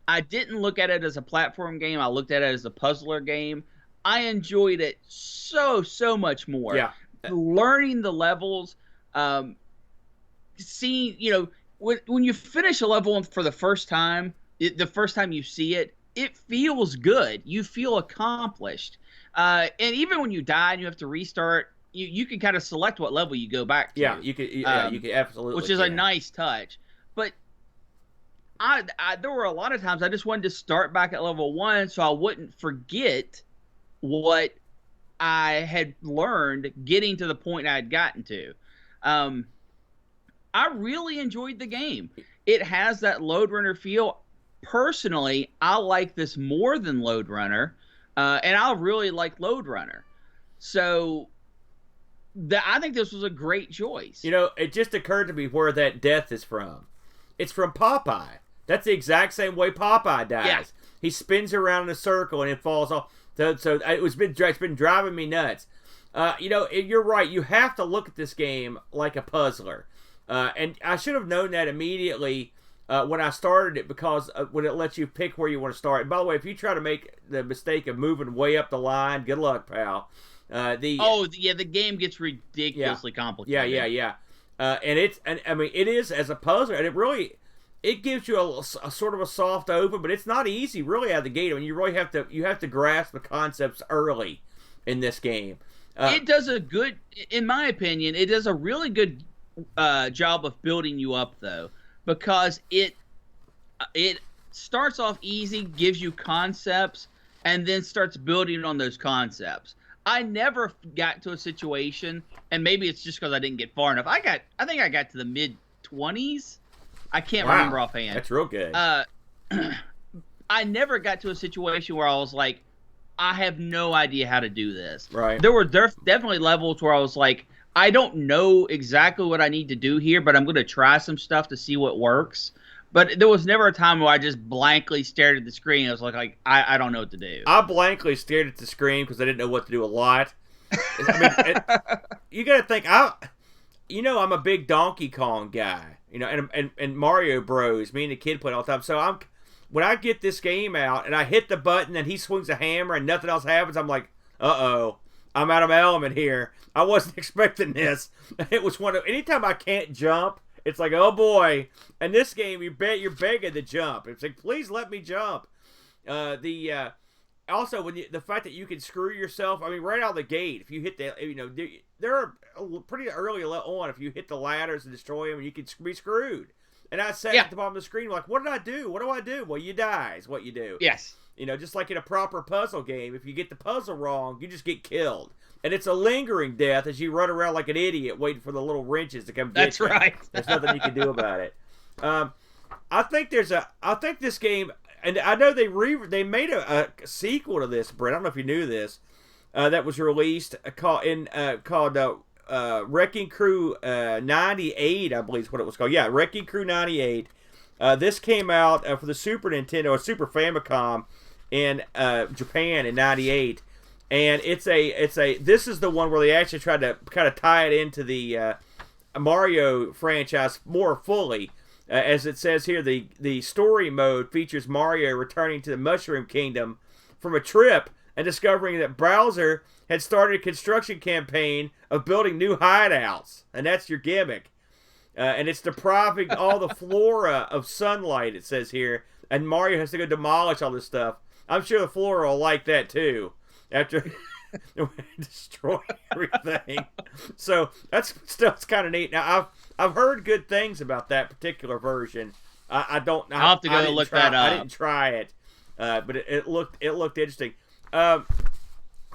I didn't look at it as a platform game. I looked at it as a puzzler game. I enjoyed it so much more. Yeah. Learning the levels, seeing, when you finish a level for the first time, the first time you see it, it feels good. You feel accomplished. And even when you die and you have to restart, you can kind of select what level you go back to. Yeah, you can absolutely. Which is a nice touch. But there were a lot of times I just wanted to start back at level 1 so I wouldn't forget what I had learned getting to the point I had gotten to. I really enjoyed the game. It has that Lode Runner feel. Personally, I like this more than Lode Runner, and I really like Lode Runner. So I think this was a great choice. It just occurred to me where that death is from. It's from Popeye. That's the exact same way Popeye dies. Yeah. He spins around in a circle and it falls off. So it's been driving me nuts. You're right. You have to look at this game like a puzzler. And I should have known that immediately when I started it, because when it lets you pick where you want to start. And by the way, if you try to make the mistake of moving way up the line, good luck, pal. The game gets ridiculously complicated. Yeah. It is as a puzzler, and it gives you a sort of a soft open, but it's not easy really out of the gate. I mean, you have to grasp the concepts early in this game. It does in my opinion, it does a really good job of building you up, though, because it starts off easy, gives you concepts, and then starts building on those concepts. I never got to a situation, and maybe it's just because I didn't get far enough. I think I got to the mid-20s. I can't remember offhand. That's real good. I never got to a situation where I was like, I have no idea how to do this. Right. There were definitely levels where I was like, I don't know exactly what I need to do here, but I'm going to try some stuff to see what works. But there was never a time where I just blankly stared at the screen. I was like I don't know what to do. I blankly stared at the screen because I didn't know what to do a lot. You got to think, I'm a big Donkey Kong guy, and Mario Bros. Me and the kid play all the time. So when I get this game out and I hit the button and he swings a hammer and nothing else happens, I'm like, uh-oh, I'm out of my element here. I wasn't expecting this. It was anytime I can't jump, it's like, oh boy. And this game, you're begging to jump. It's like, please let me jump. Also, the fact that you can screw yourself, I mean, right out of the gate, if you hit there are pretty early on, if you hit the ladders and destroy them, you can be screwed. And I sat at the bottom of the screen like, what did I do? What do I do? Well, you die is what you do. Yes. Just like in a proper puzzle game, if you get the puzzle wrong, you just get killed. And it's a lingering death as you run around like an idiot waiting for the little wrenches to come get you. That's right. There's nothing you can do about it. I think this game, and I know they made a sequel to this, Brent. I don't know if you knew this, that was released called Wrecking Crew 98, I believe is what it was called. Yeah, Wrecking Crew 98. This came out for the Super Nintendo or Super Famicom in Japan in 98. And this is the one where they actually tried to kind of tie it into the Mario franchise more fully. As it says here, the story mode features Mario returning to the Mushroom Kingdom from a trip and discovering that Bowser had started a construction campaign of building new hideouts. And that's your gimmick. And it's depriving all the flora of sunlight, it says here. And Mario has to go demolish all this stuff. I'm sure the flora will like that too. After destroy everything. So that's kind of neat. Now I've heard good things about that particular version. I don't know. I'll have to go look that up. I didn't try it, but it looked interesting.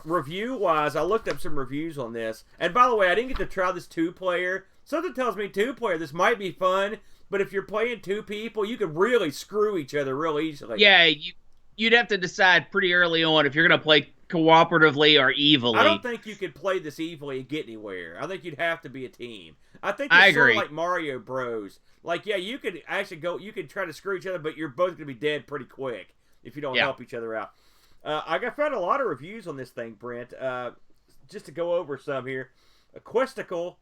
Review wise, I looked up some reviews on this, and by the way, I didn't get to try this 2-player. Something tells me 2-player this might be fun, but if you're playing 2 people, you could really screw each other real easily. Yeah, you'd have to decide pretty early on if you're going to play cooperatively or evilly. I don't think you could play this evilly and get anywhere. I think you'd have to be a team. I think it's sort of like Mario Bros. Like, yeah, you could actually you could try to screw each other, but you're both going to be dead pretty quick. if you don't help each other out. I found a lot of reviews on this thing, Brent. Just to go over some here. Questicle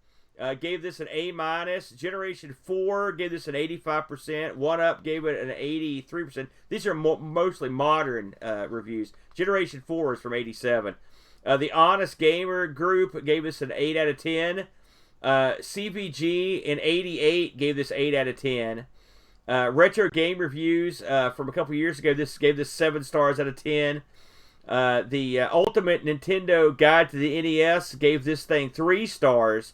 gave this an A-. Generation 4 gave this an 85%. 1UP gave it an 83%. These are mostly modern reviews. Generation 4 is from 87. The Honest Gamer group gave this an 8 out of 10. CVG in 88 gave this 8 out of 10. Retro Game Reviews from a couple years ago gave this 7 stars out of 10. The Ultimate Nintendo Guide to the NES gave this thing 3 stars.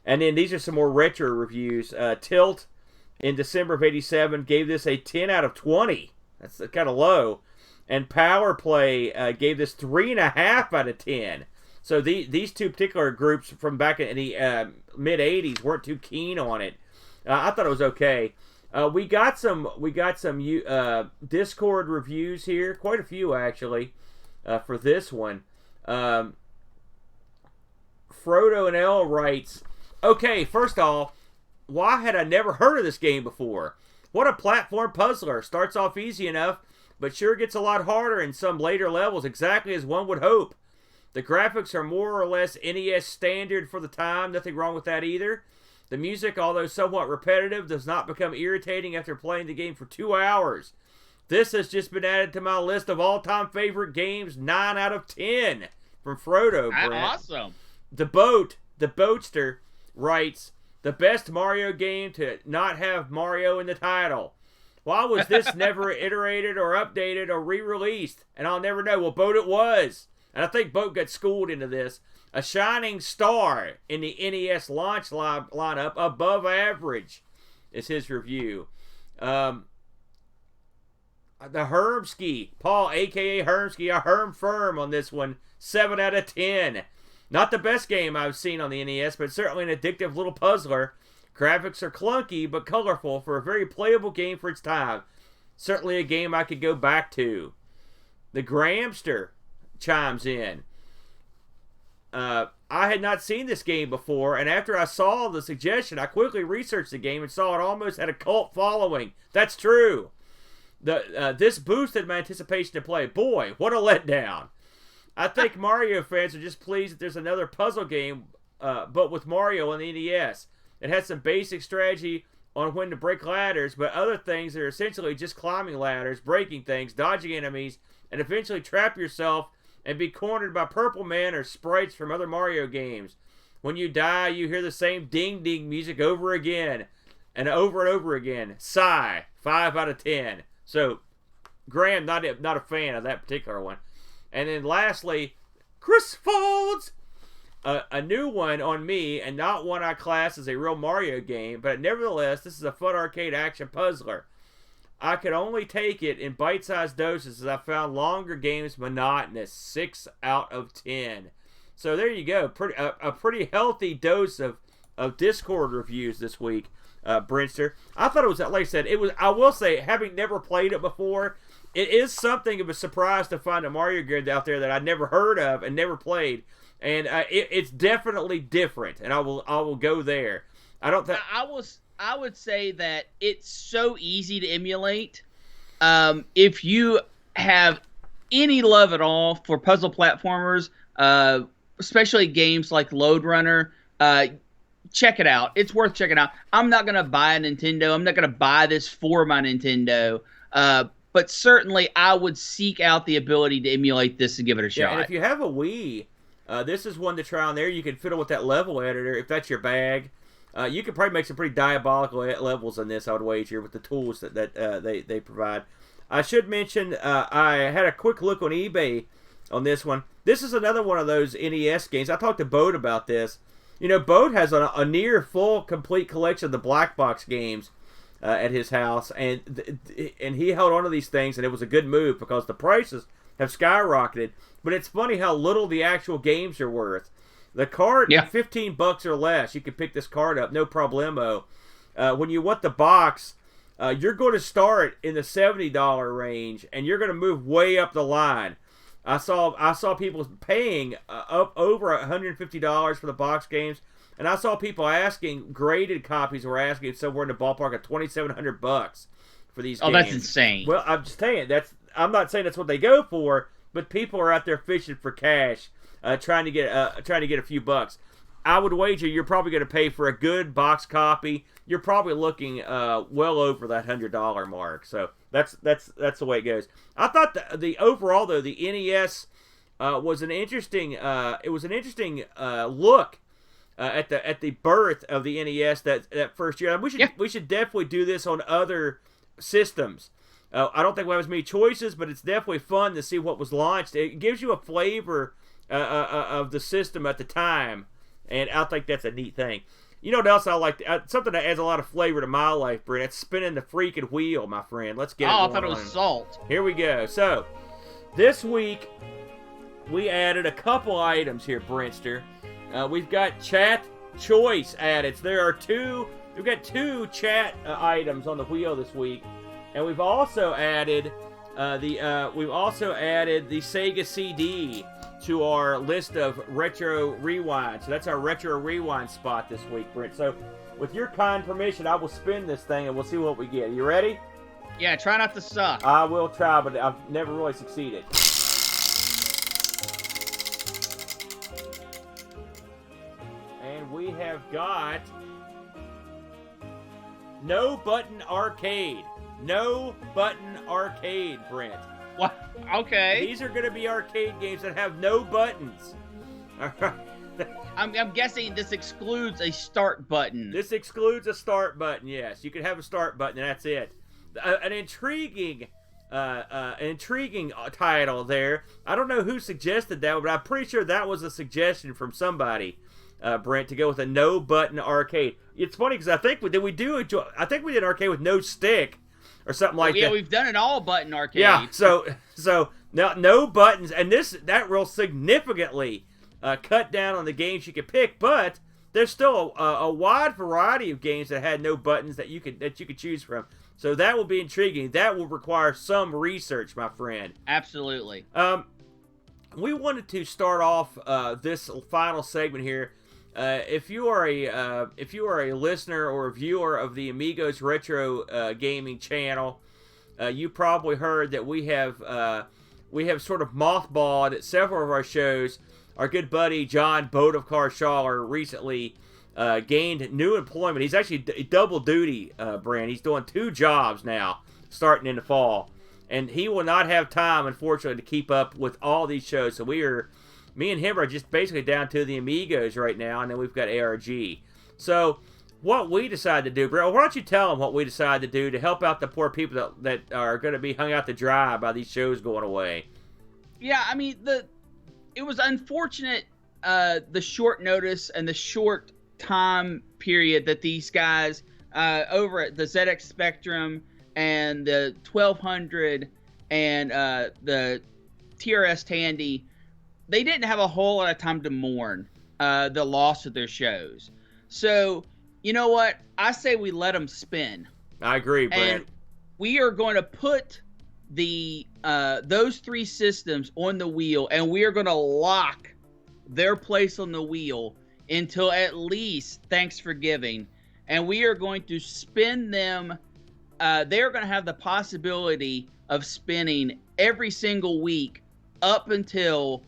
And then these are some more retro reviews. Tilt in December of 87 gave this a 10 out of 20. That's kind of low. And Power Play gave this 3.5 out of 10. So these two particular groups from back in the mid 80s weren't too keen on it. I thought it was okay. We got some Discord reviews here, quite a few actually, for this one. Frodo and L writes, okay, first off, why had I never heard of this game before? What a platform puzzler. Starts off easy enough, but sure gets a lot harder in some later levels, exactly as one would hope. The graphics are more or less NES standard for the time, nothing wrong with that either. The music, although somewhat repetitive, does not become irritating after playing the game for 2 hours. This has just been added to my list of all-time favorite games, 9 out of 10 from Frodo. Brent. Awesome. The Boatster writes, the best Mario game to not have Mario in the title. Why was this never iterated or updated or re-released? And I'll never know. Well, Boat, it was. And I think Boat got schooled into this. A shining star in the NES launch lineup, above average, is his review. The Hermski, Paul, a.k.a. Hermski, a Herm firm on this one, 7 out of 10. Not the best game I've seen on the NES, but certainly an addictive little puzzler. Graphics are clunky, but colorful for a very playable game for its time. Certainly a game I could go back to. The Gramster chimes in. I had not seen this game before, and after I saw the suggestion, I quickly researched the game and saw it almost had a cult following. That's true. This boosted my anticipation to play. Boy, what a letdown. I think Mario fans are just pleased that there's another puzzle game, but with Mario on the NES. It has some basic strategy on when to break ladders, but other things that are essentially just climbing ladders, breaking things, dodging enemies, and eventually trap yourself and be cornered by purple men or sprites from other Mario games. When you die, you hear the same ding-ding music over again and over again. Sigh, 5 out of 10. So, Graham, not a fan of that particular one. And then lastly, Chris Folds, a new one on me, and not one I class as a real Mario game, but nevertheless, this is a fun arcade action puzzler. I could only take it in bite-sized doses as I found longer games monotonous. 6 out of 10. So there you go. A pretty healthy dose of Discord reviews this week, Brentster. I thought it was, like I said, I will say, having never played it before, it is something of a surprise to find a Mario game out there that I'd never heard of and never played. And it's definitely different, and I will go there. I would say that it's so easy to emulate. If you have any love at all for puzzle platformers, especially games like Lode Runner, check it out. It's worth checking out. I'm not going to buy a Nintendo. I'm not going to buy this for my Nintendo. But certainly I would seek out the ability to emulate this and give it a shot. Yeah, and if you have a Wii, this is one to try on there. You can fiddle with that level editor if that's your bag. You could probably make some pretty diabolical levels on this, I would wager, with the tools that they provide. I should mention, I had a quick look on eBay on this one. This is another one of those NES games. I talked to Boat about this. You know, Boat has a near full, complete collection of the black box games at his house, and he held on to these things, and it was a good move because the prices have skyrocketed. But it's funny how little the actual games are worth. The card, $15 or less, you can pick this card up, no problemo. When you want the box, you're going to start in the $70 range, and you're going to move way up the line. I saw people paying up over $150 for the box games, and I saw people asking, graded copies were asking somewhere in the ballpark of $2,700 for these games. Oh, that's insane. Well, I'm just saying, I'm not saying that's what they go for, but people are out there fishing for cash, trying to get a few bucks. I would wager you're probably going to pay for a good box copy. You're probably looking well over that $100 mark. So that's the way it goes. I thought the overall though, the NES was an interesting. It was an interesting look at the birth of the NES that first year. And we should definitely do this on other systems. I don't think we have as many choices, but it's definitely fun to see what was launched. It gives you a flavor of the system at the time, and I think that's a neat thing. You know what else I like? Something that adds a lot of flavor to my life, Brent. It's spinning the freaking wheel, my friend. Let's get it going. I thought it was salt. Here we go. So, this week, we added a couple items here, Brentster. We've got chat choice added. We've got two chat items on the wheel this week. And we've also added the Sega CD to our list of retro rewind. So that's our retro rewind spot this week, Brent. So with your kind permission, I will spin this thing and we'll see what we get. You ready? Yeah, try not to suck. I will try, but I've never really succeeded. And we have got No Button Arcade. No Button Arcade, Brent. What? Okay. These are going to be arcade games that have no buttons. All right. I'm guessing this excludes a start button. This excludes a start button, yes. You can have a start button, and that's it. An intriguing title there. I don't know who suggested that, but I'm pretty sure that was a suggestion from somebody, Brent, to go with a no button arcade. It's funny because I think we did arcade with no stick or something like that. Yeah, we've done an all button arcade. Yeah, so now no buttons, and that will significantly cut down on the games you could pick, but there's still a wide variety of games that had no buttons that you could choose from. So that will be intriguing. That will require some research, my friend. Absolutely. We wanted to start off this final segment here. If you are a listener or a viewer of the Amigos Retro Gaming channel, you probably heard that we have sort of mothballed several of our shows. Our good buddy John Bodovkar-Schaller recently gained new employment. He's actually double duty, Brand. He's doing 2 jobs now, starting in the fall. And he will not have time, unfortunately, to keep up with all these shows. So me and him are just basically down to the Amigos right now, and then we've got ARG. So what we decided to do, Brad, why don't you tell them what we decided to do to help out the poor people that are going to be hung out to dry by these shows going away? Yeah, I mean, it was unfortunate, the short notice and the short time period that these guys over at the ZX Spectrum and the 1200 and the TRS Tandy, they didn't have a whole lot of time to mourn the loss of their shows. So, you know what? I say we let them spin. I agree, Brent. And we are going to put those 3 systems on the wheel, and we are going to lock their place on the wheel until at least Thanksgiving, and we are going to spin them. They're going to have the possibility of spinning every single week up until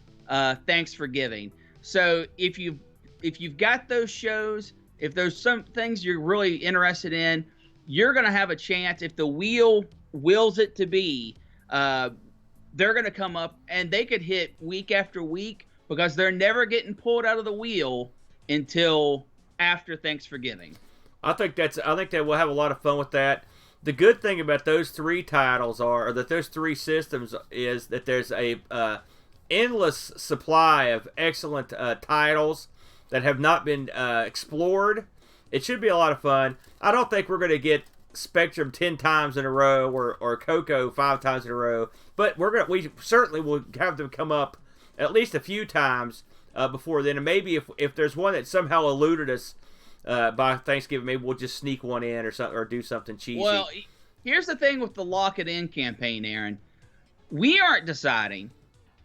Thanksgiving. So if you've got those shows, if there's some things you're really interested in, you're going to have a chance. If the wheel wills it to be, they're going to come up and they could hit week after week because they're never getting pulled out of the wheel until after Thanksgiving. I think that we'll have a lot of fun with that. The good thing about those 3 titles that those 3 systems is that there's a endless supply of excellent titles that have not been explored. It should be a lot of fun. I don't think we're going to get Spectrum 10 times in a row or Coco 5 times in a row, but we certainly will have them come up at least a few times before then, and maybe if there's one that somehow eluded us by Thanksgiving, maybe we'll just sneak one in or something, or do something cheesy. Well, here's the thing with the Lock It In campaign, Aaron. We aren't deciding.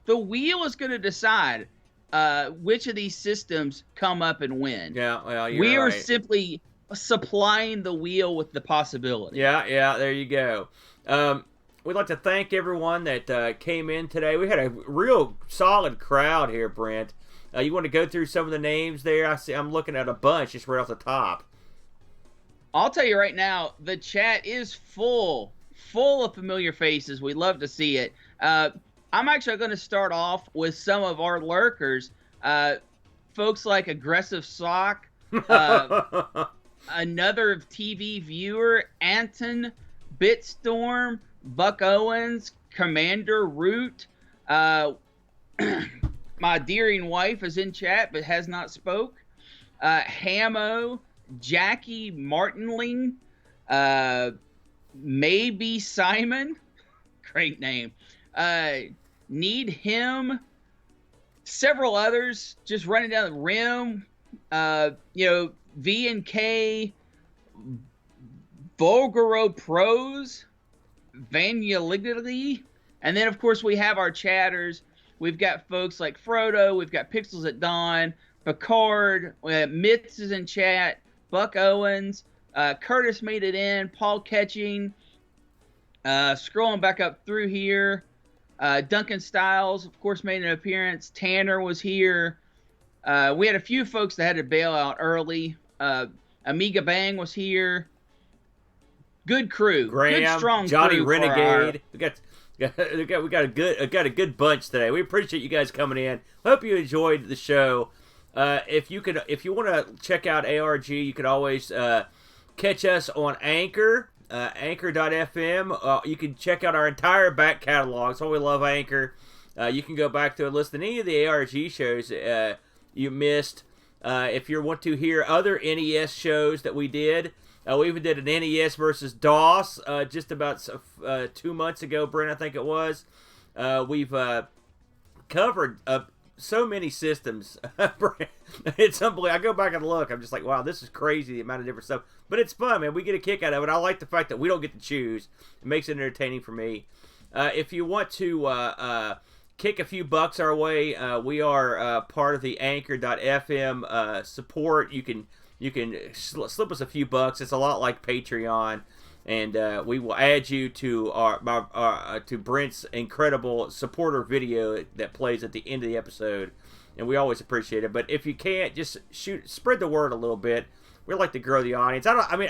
The wheel is going to decide which of these systems come up and win. Yeah, well, we are right. simply supplying the wheel with the possibility. Yeah, there you go. we'd like to thank everyone that came in today. We had a real solid crowd here, Brent. You want to go through some of the names there? I'm looking at a bunch just right off the top. I'll tell you right now, the chat is full of familiar faces. We love to see it. I'm actually going to start off with some of our lurkers. Folks like Aggressive Sock, another TV viewer, Anton, Bitstorm, Buck Owens, Commander Root. My dearing wife is in chat but has not spoke. Hamo, Jackie Martinling, Maybe Simon, great name. Need Him, several others just running down the rim. V and K, Bulgaro Pros, Vanuligity, and then of course we have our chatters. We've got folks like Frodo, we've got Pixels at Dawn, Picard, Myths is in chat, Buck Owens, Curtis made it in, Paul Catching, scrolling back up through here, Duncan Styles, of course, made an appearance, Tanner was here, we had a few folks that had to bail out early, Amiga Bang was here, good crew, Graham, good strong Johnny crew Renegade, we got a good bunch today. We appreciate you guys coming in. Hope you enjoyed the show. If you want to check out ARG, you can always catch us on Anchor, Anchor.fm. You can check out our entire back catalog. So we love Anchor. You can go back to and listen to any of the ARG shows you missed. If you want to hear other NES shows that we did, we even did an NES versus DOS just about 2 months ago, Brent, I think it was. We've covered so many systems. It's unbelievable. I go back and look. I'm just like, wow, this is crazy, the amount of different stuff. But it's fun, man. We get a kick out of it. I like the fact that we don't get to choose. It makes it entertaining for me. If you want to kick a few bucks our way, we are part of the Anchor.fm support. You can slip us a few bucks. It's a lot like Patreon, and we will add you to to Brent's incredible supporter video that plays at the end of the episode, and we always appreciate it. But if you can't, just spread the word a little bit. We like to grow the audience. We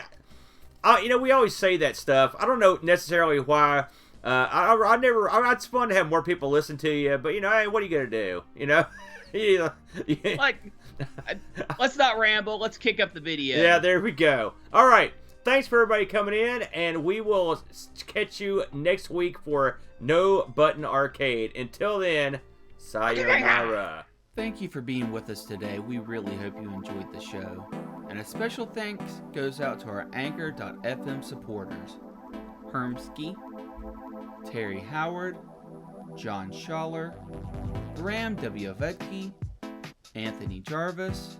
always say that stuff. I don't know necessarily why. It's fun to have more people listen to you, but hey, what are you gonna do? Let's not ramble. Let's kick up the video. Yeah, there we go. All right. Thanks for everybody coming in, and we will catch you next week for No Button Arcade. Until then, sayonara. Thank you for being with us today. We really hope you enjoyed the show. And a special thanks goes out to our Anchor.fm supporters. Hermsky, Terry Howard, John Schaller, Graham W. Vedke, Anthony Jarvis,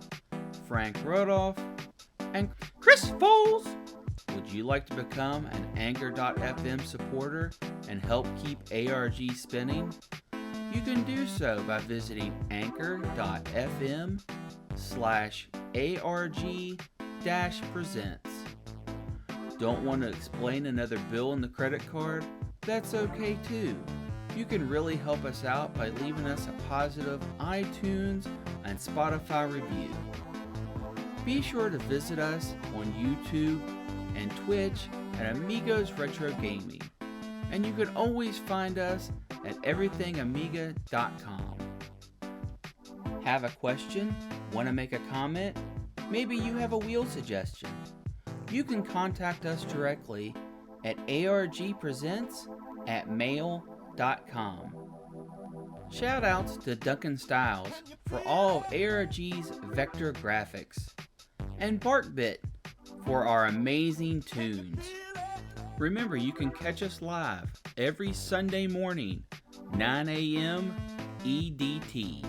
Frank Rodolph, and Chris Foles. Would you like to become an Anchor.fm supporter and help keep ARG spinning? You can do so by visiting Anchor.fm/ARG-presents. Don't want to explain another bill in the credit card? That's okay too. You can really help us out by leaving us a positive iTunes and Spotify review. Be sure to visit us on YouTube and Twitch at Amigos Retro Gaming. And you can always find us at everythingamiga.com. Have a question? Want to make a comment? Maybe you have a wheel suggestion. You can contact us directly at argpresents@mail.com. Shout outs to Duncan Styles for all of ARG's vector graphics, and Barkbit for our amazing tunes. Remember, you can catch us live every Sunday morning, 9 a.m. EDT.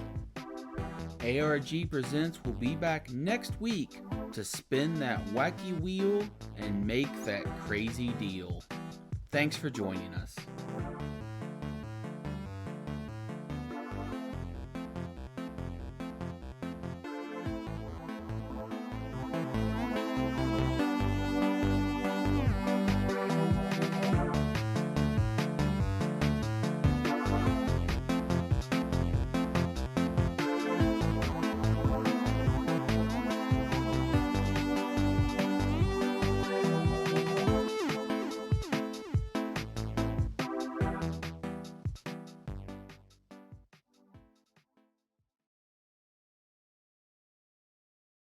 ARG Presents will be back next week to spin that wacky wheel and make that crazy deal. Thanks for joining us.